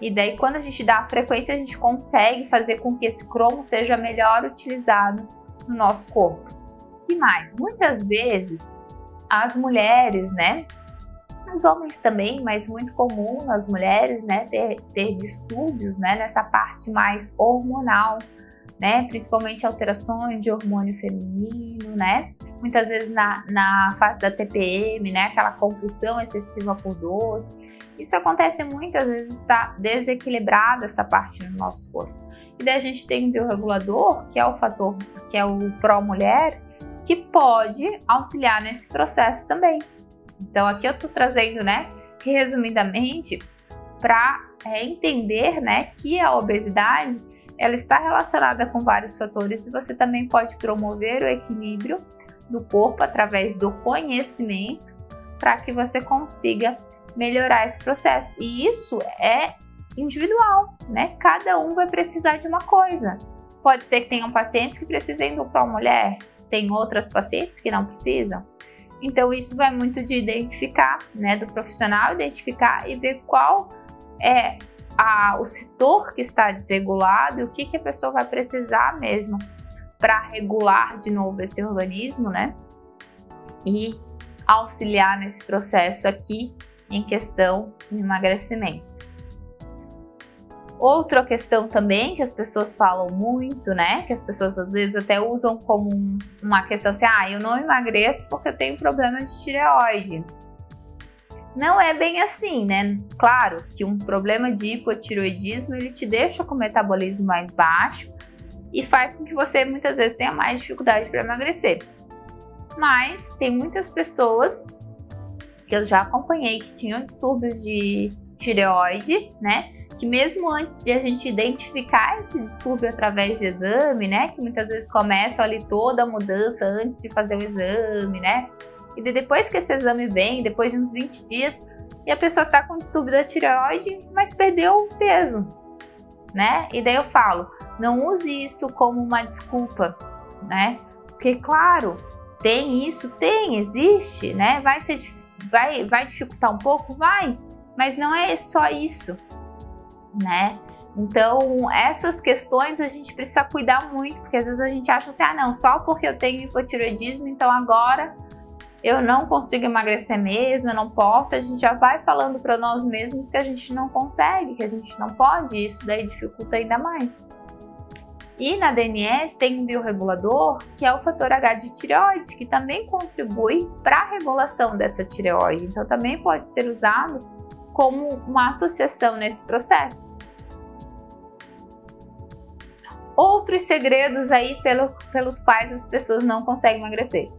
E daí, quando a gente dá a frequência, a gente consegue fazer com que esse cromo seja melhor utilizado no nosso corpo. E mais, muitas vezes, as mulheres, né? Os homens também, mas muito comum nas mulheres, né? Ter distúrbios, né? Nessa parte mais hormonal, né? Principalmente alterações de hormônio feminino, né? Muitas vezes na fase da TPM, né? Aquela compulsão excessiva por doce. Isso acontece muitas vezes, está desequilibrada essa parte no nosso corpo. E daí a gente tem um biorregulador, que é o fator, que é o pró-mulher, que pode auxiliar nesse processo também. Então aqui eu estou trazendo, né, resumidamente, para entender, né, que a obesidade, ela está relacionada com vários fatores e você também pode promover o equilíbrio do corpo através do conhecimento para que você consiga melhorar esse processo. E isso é individual, né? Cada um vai precisar de uma coisa. Pode ser que tenham pacientes que precisem do pró-mulher, tem outras pacientes que não precisam. Então isso vai muito de identificar, né, do profissional identificar e ver qual é o setor que está desregulado e o que a pessoa vai precisar mesmo para regular de novo esse organismo, né? E auxiliar nesse processo aqui em questão de emagrecimento. Outra questão também que as pessoas falam muito, né? Que as pessoas às vezes até usam como uma questão assim, eu não emagreço porque eu tenho problema de tireoide. Não é bem assim, né? Claro que um problema de hipotireoidismo, ele te deixa com o metabolismo mais baixo e faz com que você muitas vezes tenha mais dificuldade para emagrecer. Mas tem muitas pessoas que eu já acompanhei que tinham distúrbios de tireoide, né? Que mesmo antes de a gente identificar esse distúrbio através de exame, né? Que muitas vezes começa ali toda a mudança antes de fazer o exame, né? E depois que esse exame vem, depois de uns 20 dias, e a pessoa tá com distúrbio da tireoide, mas perdeu o peso, né? E daí eu falo, não use isso como uma desculpa, né? Porque, claro, tem isso, existe, né? Vai dificultar um pouco? Vai, mas não é só isso, né? Então, essas questões a gente precisa cuidar muito, porque às vezes a gente acha assim, não, só porque eu tenho hipotireoidismo, então agora eu não consigo emagrecer mesmo, eu não posso. A gente já vai falando para nós mesmos que a gente não consegue, que a gente não pode, e isso daí dificulta ainda mais. E na DNS tem um biorregulador que é o fator H de tireoide, que também contribui para a regulação dessa tireoide. Então também pode ser usado como uma associação nesse processo. Outros segredos aí pelos quais as pessoas não conseguem emagrecer.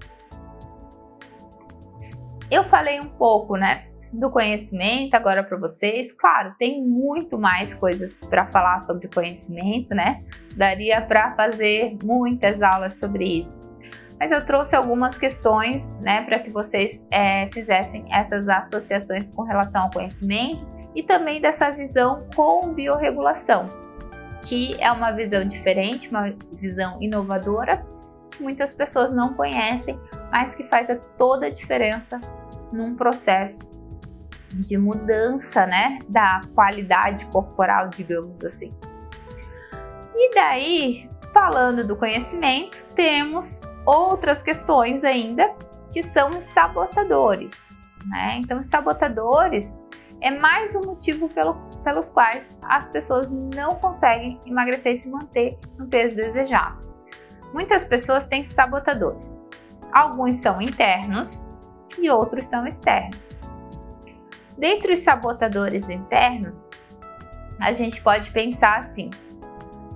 Eu falei um pouco, né, do conhecimento agora para vocês. Claro, tem muito mais coisas para falar sobre conhecimento, né? Daria para fazer muitas aulas sobre isso. Mas eu trouxe algumas questões, né, para que vocês fizessem essas associações com relação ao conhecimento e também dessa visão com biorregulação, que é uma visão diferente, uma visão inovadora, que muitas pessoas não conhecem, mas que faz toda a diferença num processo de mudança, né, da qualidade corporal, digamos assim. E daí, falando do conhecimento, temos outras questões ainda, que são os sabotadores, né? Então, os sabotadores é mais um motivo pelos quais as pessoas não conseguem emagrecer e se manter no peso desejado. Muitas pessoas têm sabotadores. Alguns são internos e outros são externos. Dentre os sabotadores internos, a gente pode pensar assim: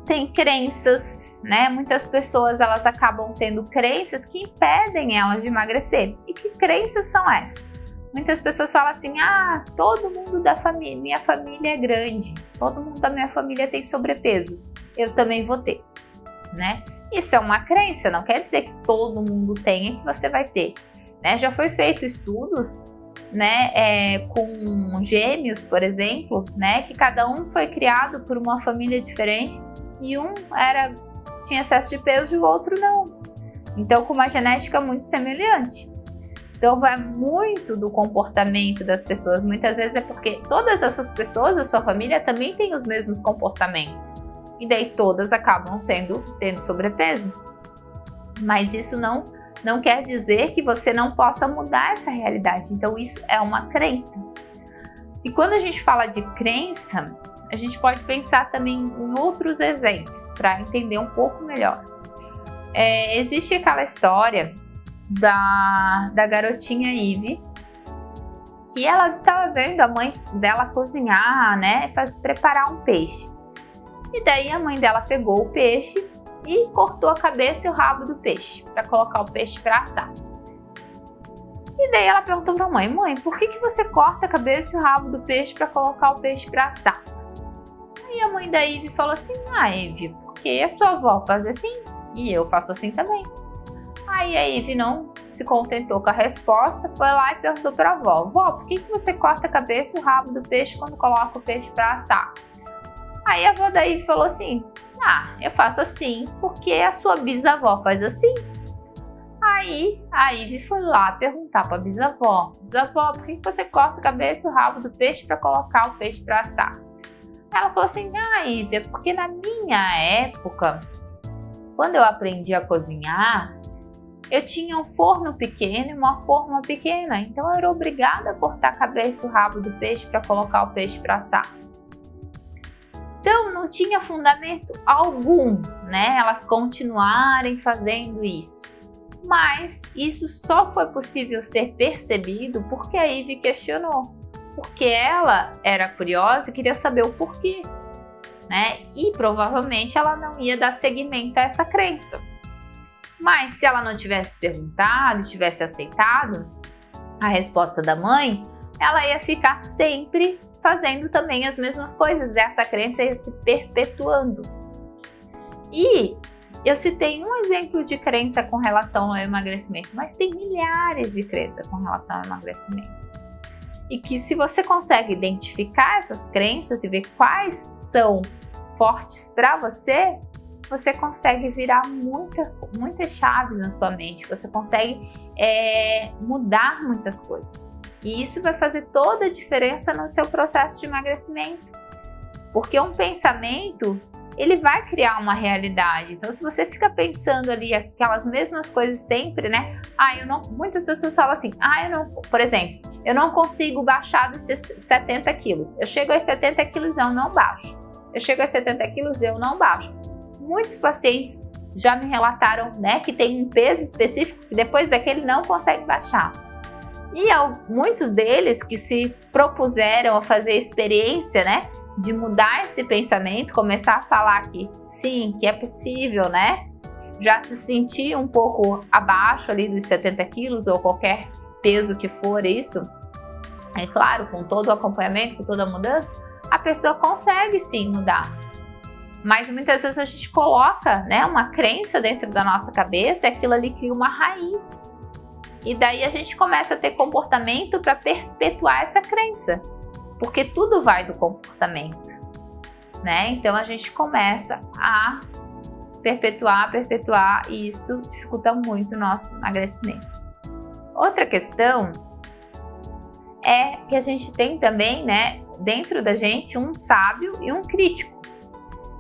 tem crenças, né? Muitas pessoas elas acabam tendo crenças que impedem elas de emagrecer. E que crenças são essas? Muitas pessoas falam assim: ah, todo mundo da família, minha família é grande, todo mundo da minha família tem sobrepeso, eu também vou ter, né? Isso é uma crença, não quer dizer que todo mundo tenha que você vai ter, né? Já foi feito estudos, né, com gêmeos, por exemplo, né, que cada um foi criado por uma família diferente e um tinha excesso de peso e o outro não. Então, com uma genética muito semelhante. Então, vai muito do comportamento das pessoas. Muitas vezes é porque todas essas pessoas da sua família também têm os mesmos comportamentos. E daí todas acabam tendo sobrepeso. Mas isso não quer dizer que você não possa mudar essa realidade. Então, isso é uma crença. E quando a gente fala de crença, a gente pode pensar também em outros exemplos para entender um pouco melhor. Existe aquela história da garotinha Eve, que ela estava vendo a mãe dela cozinhar, né, preparar um peixe. E daí a mãe dela pegou o peixe e cortou a cabeça e o rabo do peixe para colocar o peixe para assar. E daí ela perguntou para a mãe: mãe, por que você corta a cabeça e o rabo do peixe para colocar o peixe para assar? E a mãe da Eve falou assim: ah, Eve, porque a sua avó faz assim e eu faço assim também. Aí a Eve não se contentou com a resposta, foi lá e perguntou para a avó: vó, por que você corta a cabeça e o rabo do peixe quando coloca o peixe para assar? Aí a avó da Eve falou assim: ah, eu faço assim porque a sua bisavó faz assim. Aí a Eve foi lá perguntar para a bisavó: bisavó, por que você corta a cabeça e o rabo do peixe para colocar o peixe para assar? Ela falou assim: ah, Eve, é porque na minha época, quando eu aprendi a cozinhar, eu tinha um forno pequeno e uma forma pequena, então eu era obrigada a cortar a cabeça e o rabo do peixe para colocar o peixe para assar. Então não tinha fundamento algum, né, elas continuarem fazendo isso. Mas isso só foi possível ser percebido porque a Eve questionou. Porque ela era curiosa e queria saber o porquê, né? E provavelmente ela não ia dar seguimento a essa crença. Mas se ela não tivesse perguntado, tivesse aceitado a resposta da mãe, ela ia ficar sempre fazendo também as mesmas coisas. Essa crença ia se perpetuando. E eu citei um exemplo de crença com relação ao emagrecimento, mas tem milhares de crenças com relação ao emagrecimento. E que se você consegue identificar essas crenças e ver quais são fortes para você, você consegue virar muitas chaves na sua mente, você consegue mudar muitas coisas. E isso vai fazer toda a diferença no seu processo de emagrecimento. Porque um pensamento, ele vai criar uma realidade. Então, se você fica pensando ali aquelas mesmas coisas sempre, né? Muitas pessoas falam assim: por exemplo, eu não consigo baixar desses 70 quilos. Eu chego aos 70 quilos, eu não baixo. Eu chego aos 70 quilos, eu não baixo. Muitos pacientes já me relataram, né, que tem um peso específico que depois daquele não consegue baixar. E muitos deles que se propuseram a fazer a experiência, né, de mudar esse pensamento, começar a falar que sim, que é possível, né, já se sentir um pouco abaixo ali dos 70 quilos ou qualquer peso que for isso, É claro, com todo o acompanhamento, com toda a mudança, a pessoa consegue sim mudar. Mas muitas vezes a gente coloca, né, uma crença dentro da nossa cabeça e aquilo ali cria uma raiz. E daí a gente começa a ter comportamento para perpetuar essa crença. Porque tudo vai do comportamento, né? Então a gente começa a perpetuar e isso dificulta muito o nosso emagrecimento. Outra questão é que a gente tem também, né, dentro da gente um sábio e um crítico.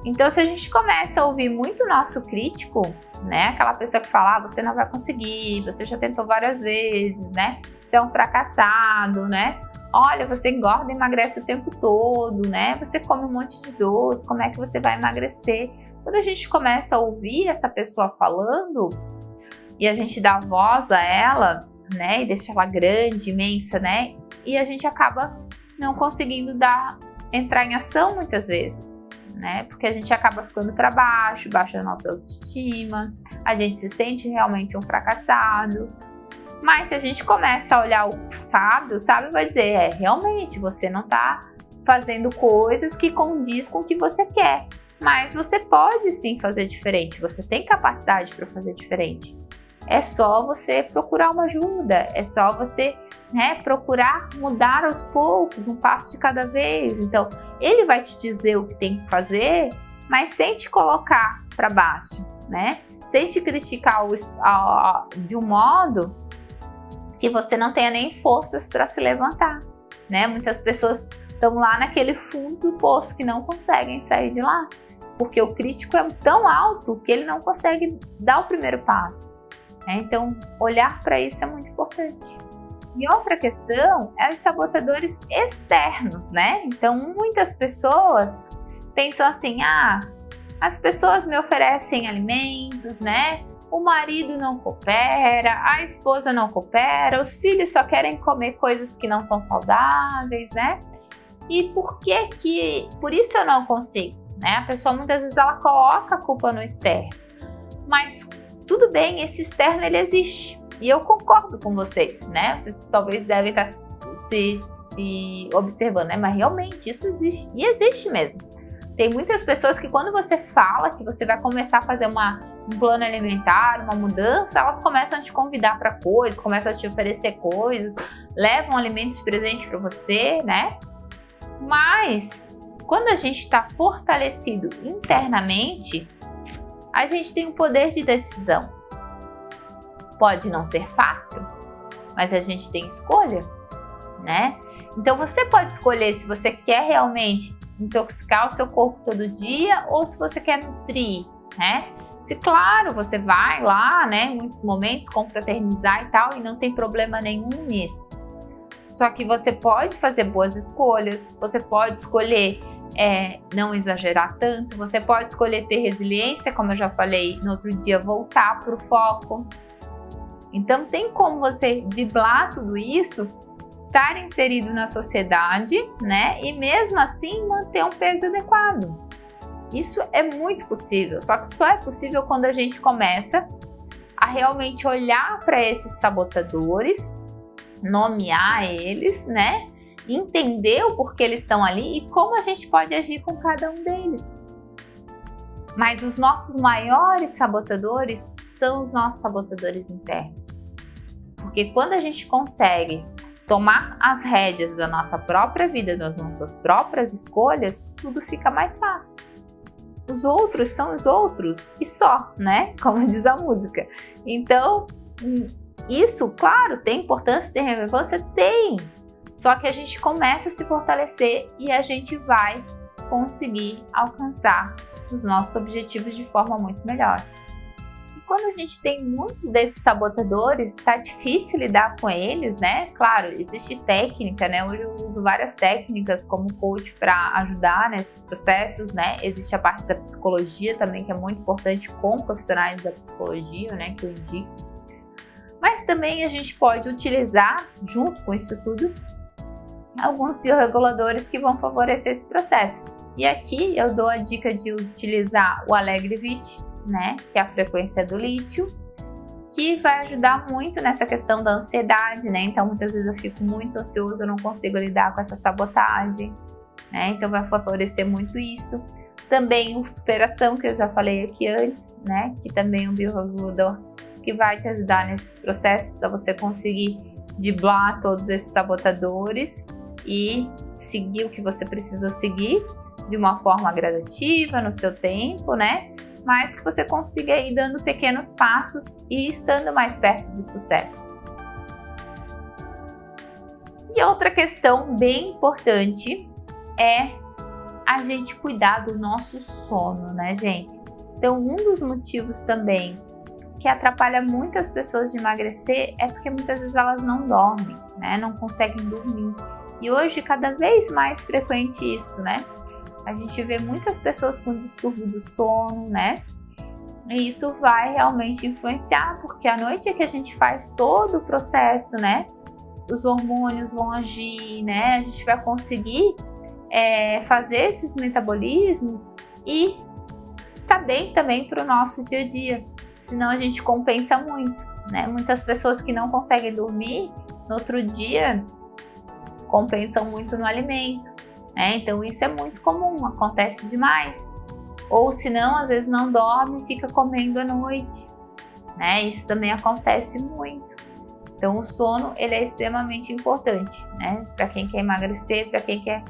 Então, se a gente começa a ouvir muito o nosso crítico, né, aquela pessoa que fala, você não vai conseguir, você já tentou várias vezes, né, você é um fracassado, né, olha, você engorda e emagrece o tempo todo, né, você come um monte de doce, como é que você vai emagrecer? Quando a gente começa a ouvir essa pessoa falando e a gente dá voz a ela, né, e deixa ela grande, imensa, né, e a gente acaba não conseguindo entrar em ação muitas vezes, né, porque a gente acaba ficando para baixo, baixa a nossa autoestima, a gente se sente realmente um fracassado. Mas se a gente começa a olhar o sábio vai dizer, realmente você não está fazendo coisas que condiz com o que você quer, mas você pode sim fazer diferente, você tem capacidade para fazer diferente. É só você procurar uma ajuda, é só você, né, procurar mudar aos poucos, um passo de cada vez. Então, ele vai te dizer o que tem que fazer, mas sem te colocar para baixo, né? Sem te criticar de um modo que você não tenha nem forças para se levantar, né? Muitas pessoas estão lá naquele fundo do poço que não conseguem sair de lá, porque o crítico é tão alto que ele não consegue dar o primeiro passo. Então, olhar para isso é muito importante. E outra questão é os sabotadores externos, né? Então, muitas pessoas pensam assim, as pessoas me oferecem alimentos, né? O marido não coopera, a esposa não coopera, os filhos só querem comer coisas que não são saudáveis, né? E por isso eu não consigo, né? A pessoa muitas vezes ela coloca a culpa no externo. Mas tudo bem, esse externo ele existe. E eu concordo com vocês, né? Vocês talvez devem estar se observando, né? Mas realmente isso existe. E existe mesmo. Tem muitas pessoas que quando você fala que você vai começar a fazer um plano alimentar, uma mudança, elas começam a te convidar para coisas, começam a te oferecer coisas, levam alimentos de presente para você, né? Mas quando a gente está fortalecido internamente, a gente tem um poder de decisão. Pode não ser fácil, mas a gente tem escolha, né? Então você pode escolher se você quer realmente intoxicar o seu corpo todo dia ou se você quer nutrir, né? Se claro, você vai lá, né, em muitos momentos confraternizar e tal, e não tem problema nenhum nisso. Só que você pode fazer boas escolhas, você pode escolher não exagerar tanto, você pode escolher ter resiliência, como eu já falei no outro dia, voltar para o foco. Então tem como você driblar tudo isso, estar inserido na sociedade, né? E mesmo assim manter um peso adequado. Isso é muito possível, só que só é possível quando a gente começa a realmente olhar para esses sabotadores, nomear eles, né? Entender o porquê eles estão ali e como a gente pode agir com cada um deles. Mas os nossos maiores sabotadores são os nossos sabotadores internos. Porque quando a gente consegue tomar as rédeas da nossa própria vida, das nossas próprias escolhas, tudo fica mais fácil. Os outros são os outros e só, né? Como diz a música. Então, isso, claro, tem importância, tem relevância? Tem! Só que a gente começa a se fortalecer e a gente vai conseguir alcançar os nossos objetivos de forma muito melhor. E quando a gente tem muitos desses sabotadores, tá difícil lidar com eles, né? Claro, existe técnica, né? Hoje eu uso várias técnicas como coach para ajudar nesses processos, né? Existe a parte da psicologia também, que é muito importante com profissionais da psicologia, né? Que eu indico. Mas também a gente pode utilizar, junto com isso tudo, alguns bioreguladores que vão favorecer esse processo. E aqui eu dou a dica de utilizar o Alegrevit, né, que é a frequência do lítio. que vai ajudar muito nessa questão da ansiedade, né? Então, muitas vezes eu fico muito ansioso, eu não consigo lidar com essa sabotagem, né? Então, vai favorecer muito isso. Também o superação, que eu já falei aqui antes, né? Que também é um bioregulador que vai te ajudar nesses processos a você conseguir driblar todos esses sabotadores e seguir o que você precisa seguir de uma forma gradativa, no seu tempo, né? Mas que você consiga ir dando pequenos passos e estando mais perto do sucesso. E outra questão bem importante é a gente cuidar do nosso sono, né, gente? Então, um dos motivos também que atrapalha muitas pessoas de emagrecer é porque muitas vezes elas não dormem, né? Não conseguem dormir. E hoje, cada vez mais frequente isso, né? A gente vê muitas pessoas com distúrbio do sono, né? E isso vai realmente influenciar, porque à noite é que a gente faz todo o processo, né? Os hormônios vão agir, né? A gente vai conseguir fazer esses metabolismos e estar bem também para o nosso dia a dia. Senão a gente compensa muito, né? Muitas pessoas que não conseguem dormir, no outro dia, compensam muito no alimento. Então isso é muito comum, acontece demais. Ou se não, às vezes não dorme e fica comendo à noite, né? Isso também acontece muito. Então o sono, ele é extremamente importante, né? Para quem quer emagrecer, para quem quer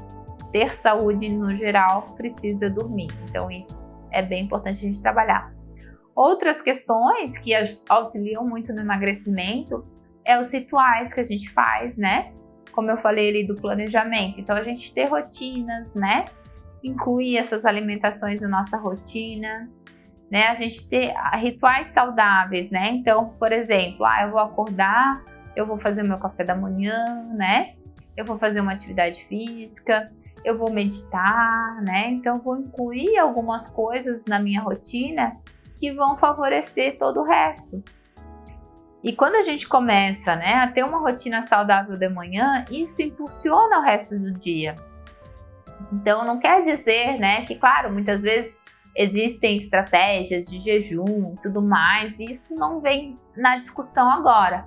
ter saúde no geral, precisa dormir. Então isso é bem importante a gente trabalhar. Outras questões que auxiliam muito no emagrecimento é os rituais que a gente faz, né? Como eu falei ali do planejamento, então a gente ter rotinas, né? Incluir essas alimentações na nossa rotina, né? A gente ter rituais saudáveis, né? Então, por exemplo, eu vou acordar, eu vou fazer o meu café da manhã, né? Eu vou fazer uma atividade física, eu vou meditar, né? Então, vou incluir algumas coisas na minha rotina que vão favorecer todo o resto. E quando a gente começa, né, a ter uma rotina saudável de manhã, isso impulsiona o resto do dia. Então, não quer dizer, né, que, claro, muitas vezes existem estratégias de jejum e tudo mais, e isso não vem na discussão agora.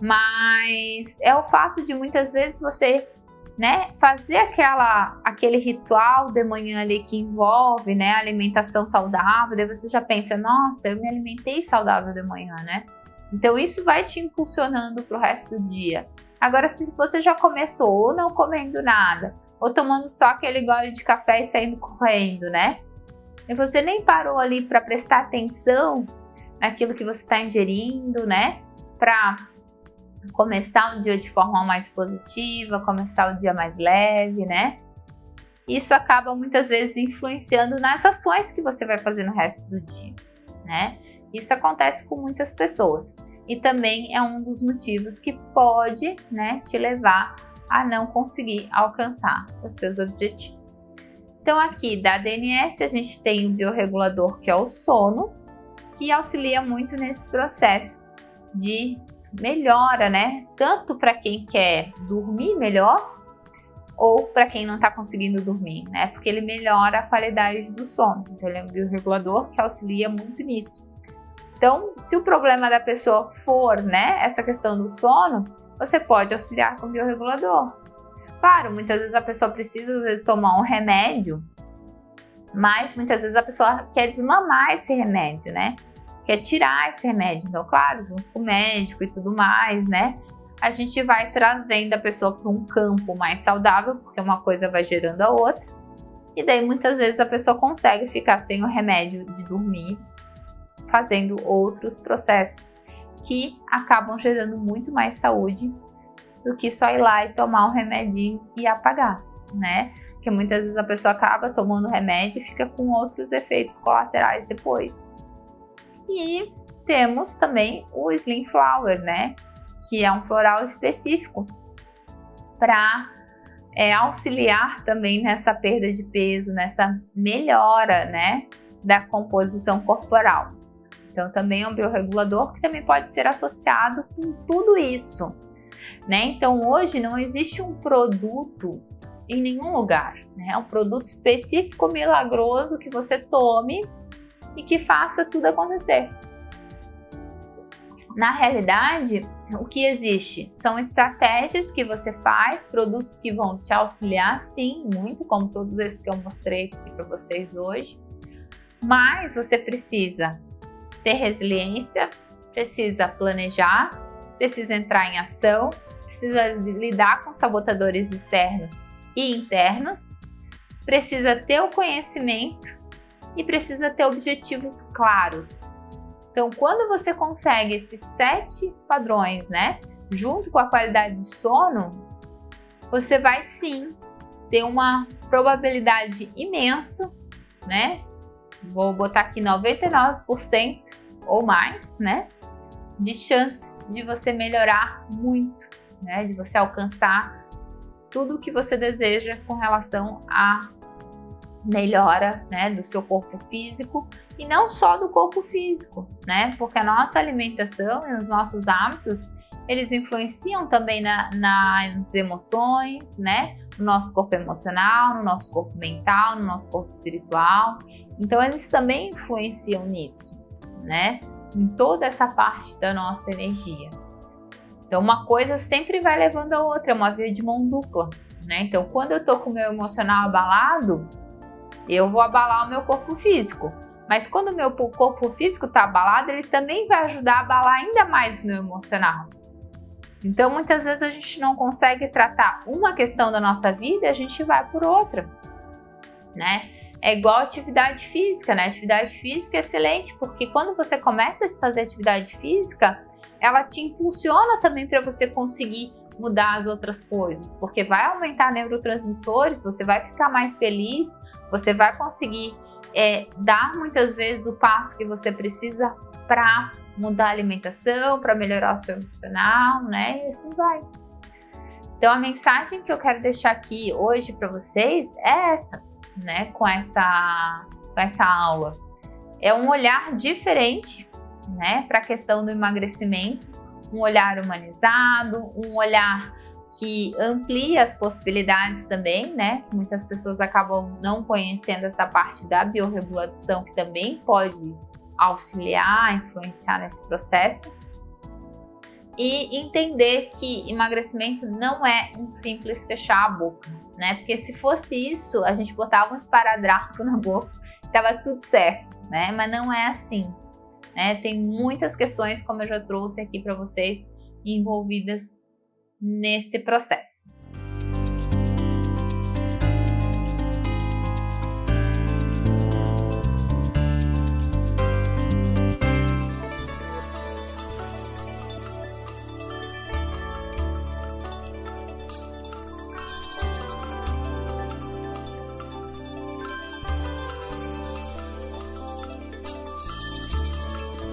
Mas é o fato de muitas vezes você, né, fazer aquele ritual de manhã ali que envolve, né, alimentação saudável, daí você já pensa, nossa, eu me alimentei saudável de manhã, né? Então isso vai te impulsionando para o resto do dia. Agora, se você já começou ou não comendo nada, ou tomando só aquele gole de café e saindo correndo, né? E você nem parou ali para prestar atenção naquilo que você está ingerindo, né? Para começar o dia de forma mais positiva, começar o dia mais leve, né? Isso acaba muitas vezes influenciando nas ações que você vai fazer no resto do dia, né? Isso acontece com muitas pessoas e também é um dos motivos que pode, né, te levar a não conseguir alcançar os seus objetivos. Então aqui da DNS a gente tem o bioregulador que é o Sonos, que auxilia muito nesse processo de melhora, né? Tanto para quem quer dormir melhor ou para quem não está conseguindo dormir, né? Porque ele melhora a qualidade do sono. Então ele é um bioregulador que auxilia muito nisso. Então, se o problema da pessoa for, né, essa questão do sono, você pode auxiliar com o bioregulador. Claro, muitas vezes a pessoa precisa, às vezes, tomar um remédio, mas muitas vezes a pessoa quer desmamar esse remédio, né? Quer tirar esse remédio. Então, claro, junto com o médico e tudo mais, né? A gente vai trazendo a pessoa para um campo mais saudável, porque uma coisa vai gerando a outra. E daí, muitas vezes, a pessoa consegue ficar sem o remédio de dormir, fazendo outros processos que acabam gerando muito mais saúde do que só ir lá e tomar um remedinho e apagar, né? Porque muitas vezes a pessoa acaba tomando remédio e fica com outros efeitos colaterais depois. E temos também o Slim Flower, né? Que é um floral específico para auxiliar também nessa perda de peso, nessa melhora, né, da composição corporal. Então também é um bioregulador que também pode ser associado com tudo isso, né? Então hoje não existe um produto em nenhum lugar, né? É um produto específico, milagroso que você tome e que faça tudo acontecer. Na realidade, o que existe são estratégias que você faz, produtos que vão te auxiliar, sim, muito, como todos esses que eu mostrei aqui para vocês hoje. Mas você precisa ter resiliência, precisa planejar, precisa entrar em ação, precisa lidar com sabotadores externos e internos, precisa ter o conhecimento e precisa ter objetivos claros. Então, quando você consegue esses 7 padrões, né, junto com a qualidade de sono, você vai sim ter uma probabilidade imensa, né? Vou botar aqui 99% ou mais, né, de chance de você melhorar muito, né, de você alcançar tudo o que você deseja com relação à melhora, né, do seu corpo físico e não só do corpo físico, né, porque a nossa alimentação e os nossos hábitos, eles influenciam também nas emoções, né, no nosso corpo emocional, no nosso corpo mental, no nosso corpo espiritual. Então eles também influenciam nisso, né, em toda essa parte da nossa energia. Então uma coisa sempre vai levando a outra, é uma via de mão dupla, né? Então quando eu tô com o meu emocional abalado, eu vou abalar o meu corpo físico. Mas quando o meu corpo físico está abalado, ele também vai ajudar a abalar ainda mais o meu emocional. Então, muitas vezes a gente não consegue tratar uma questão da nossa vida e a gente vai por outra, né? É igual atividade física, né? Atividade física é excelente, porque quando você começa a fazer atividade física, ela te impulsiona também para você conseguir mudar as outras coisas, porque vai aumentar neurotransmissores, você vai ficar mais feliz, você vai conseguir dar muitas vezes o passo que você precisa para mudar a alimentação, para melhorar o seu emocional, né? E assim vai. Então a mensagem que eu quero deixar aqui hoje para vocês é essa, né? Com essa aula. É um olhar diferente, né? Para a questão do emagrecimento, um olhar humanizado, um olhar que amplia as possibilidades também, né? Muitas pessoas acabam não conhecendo essa parte da biorregulação, que também pode auxiliar, influenciar nesse processo. E entender que emagrecimento não é um simples fechar a boca, né? Porque se fosse isso, a gente botava um esparadrapo na boca e tava tudo certo, né? Mas não é assim, né? Tem muitas questões, como eu já trouxe aqui para vocês, envolvidas nesse processo.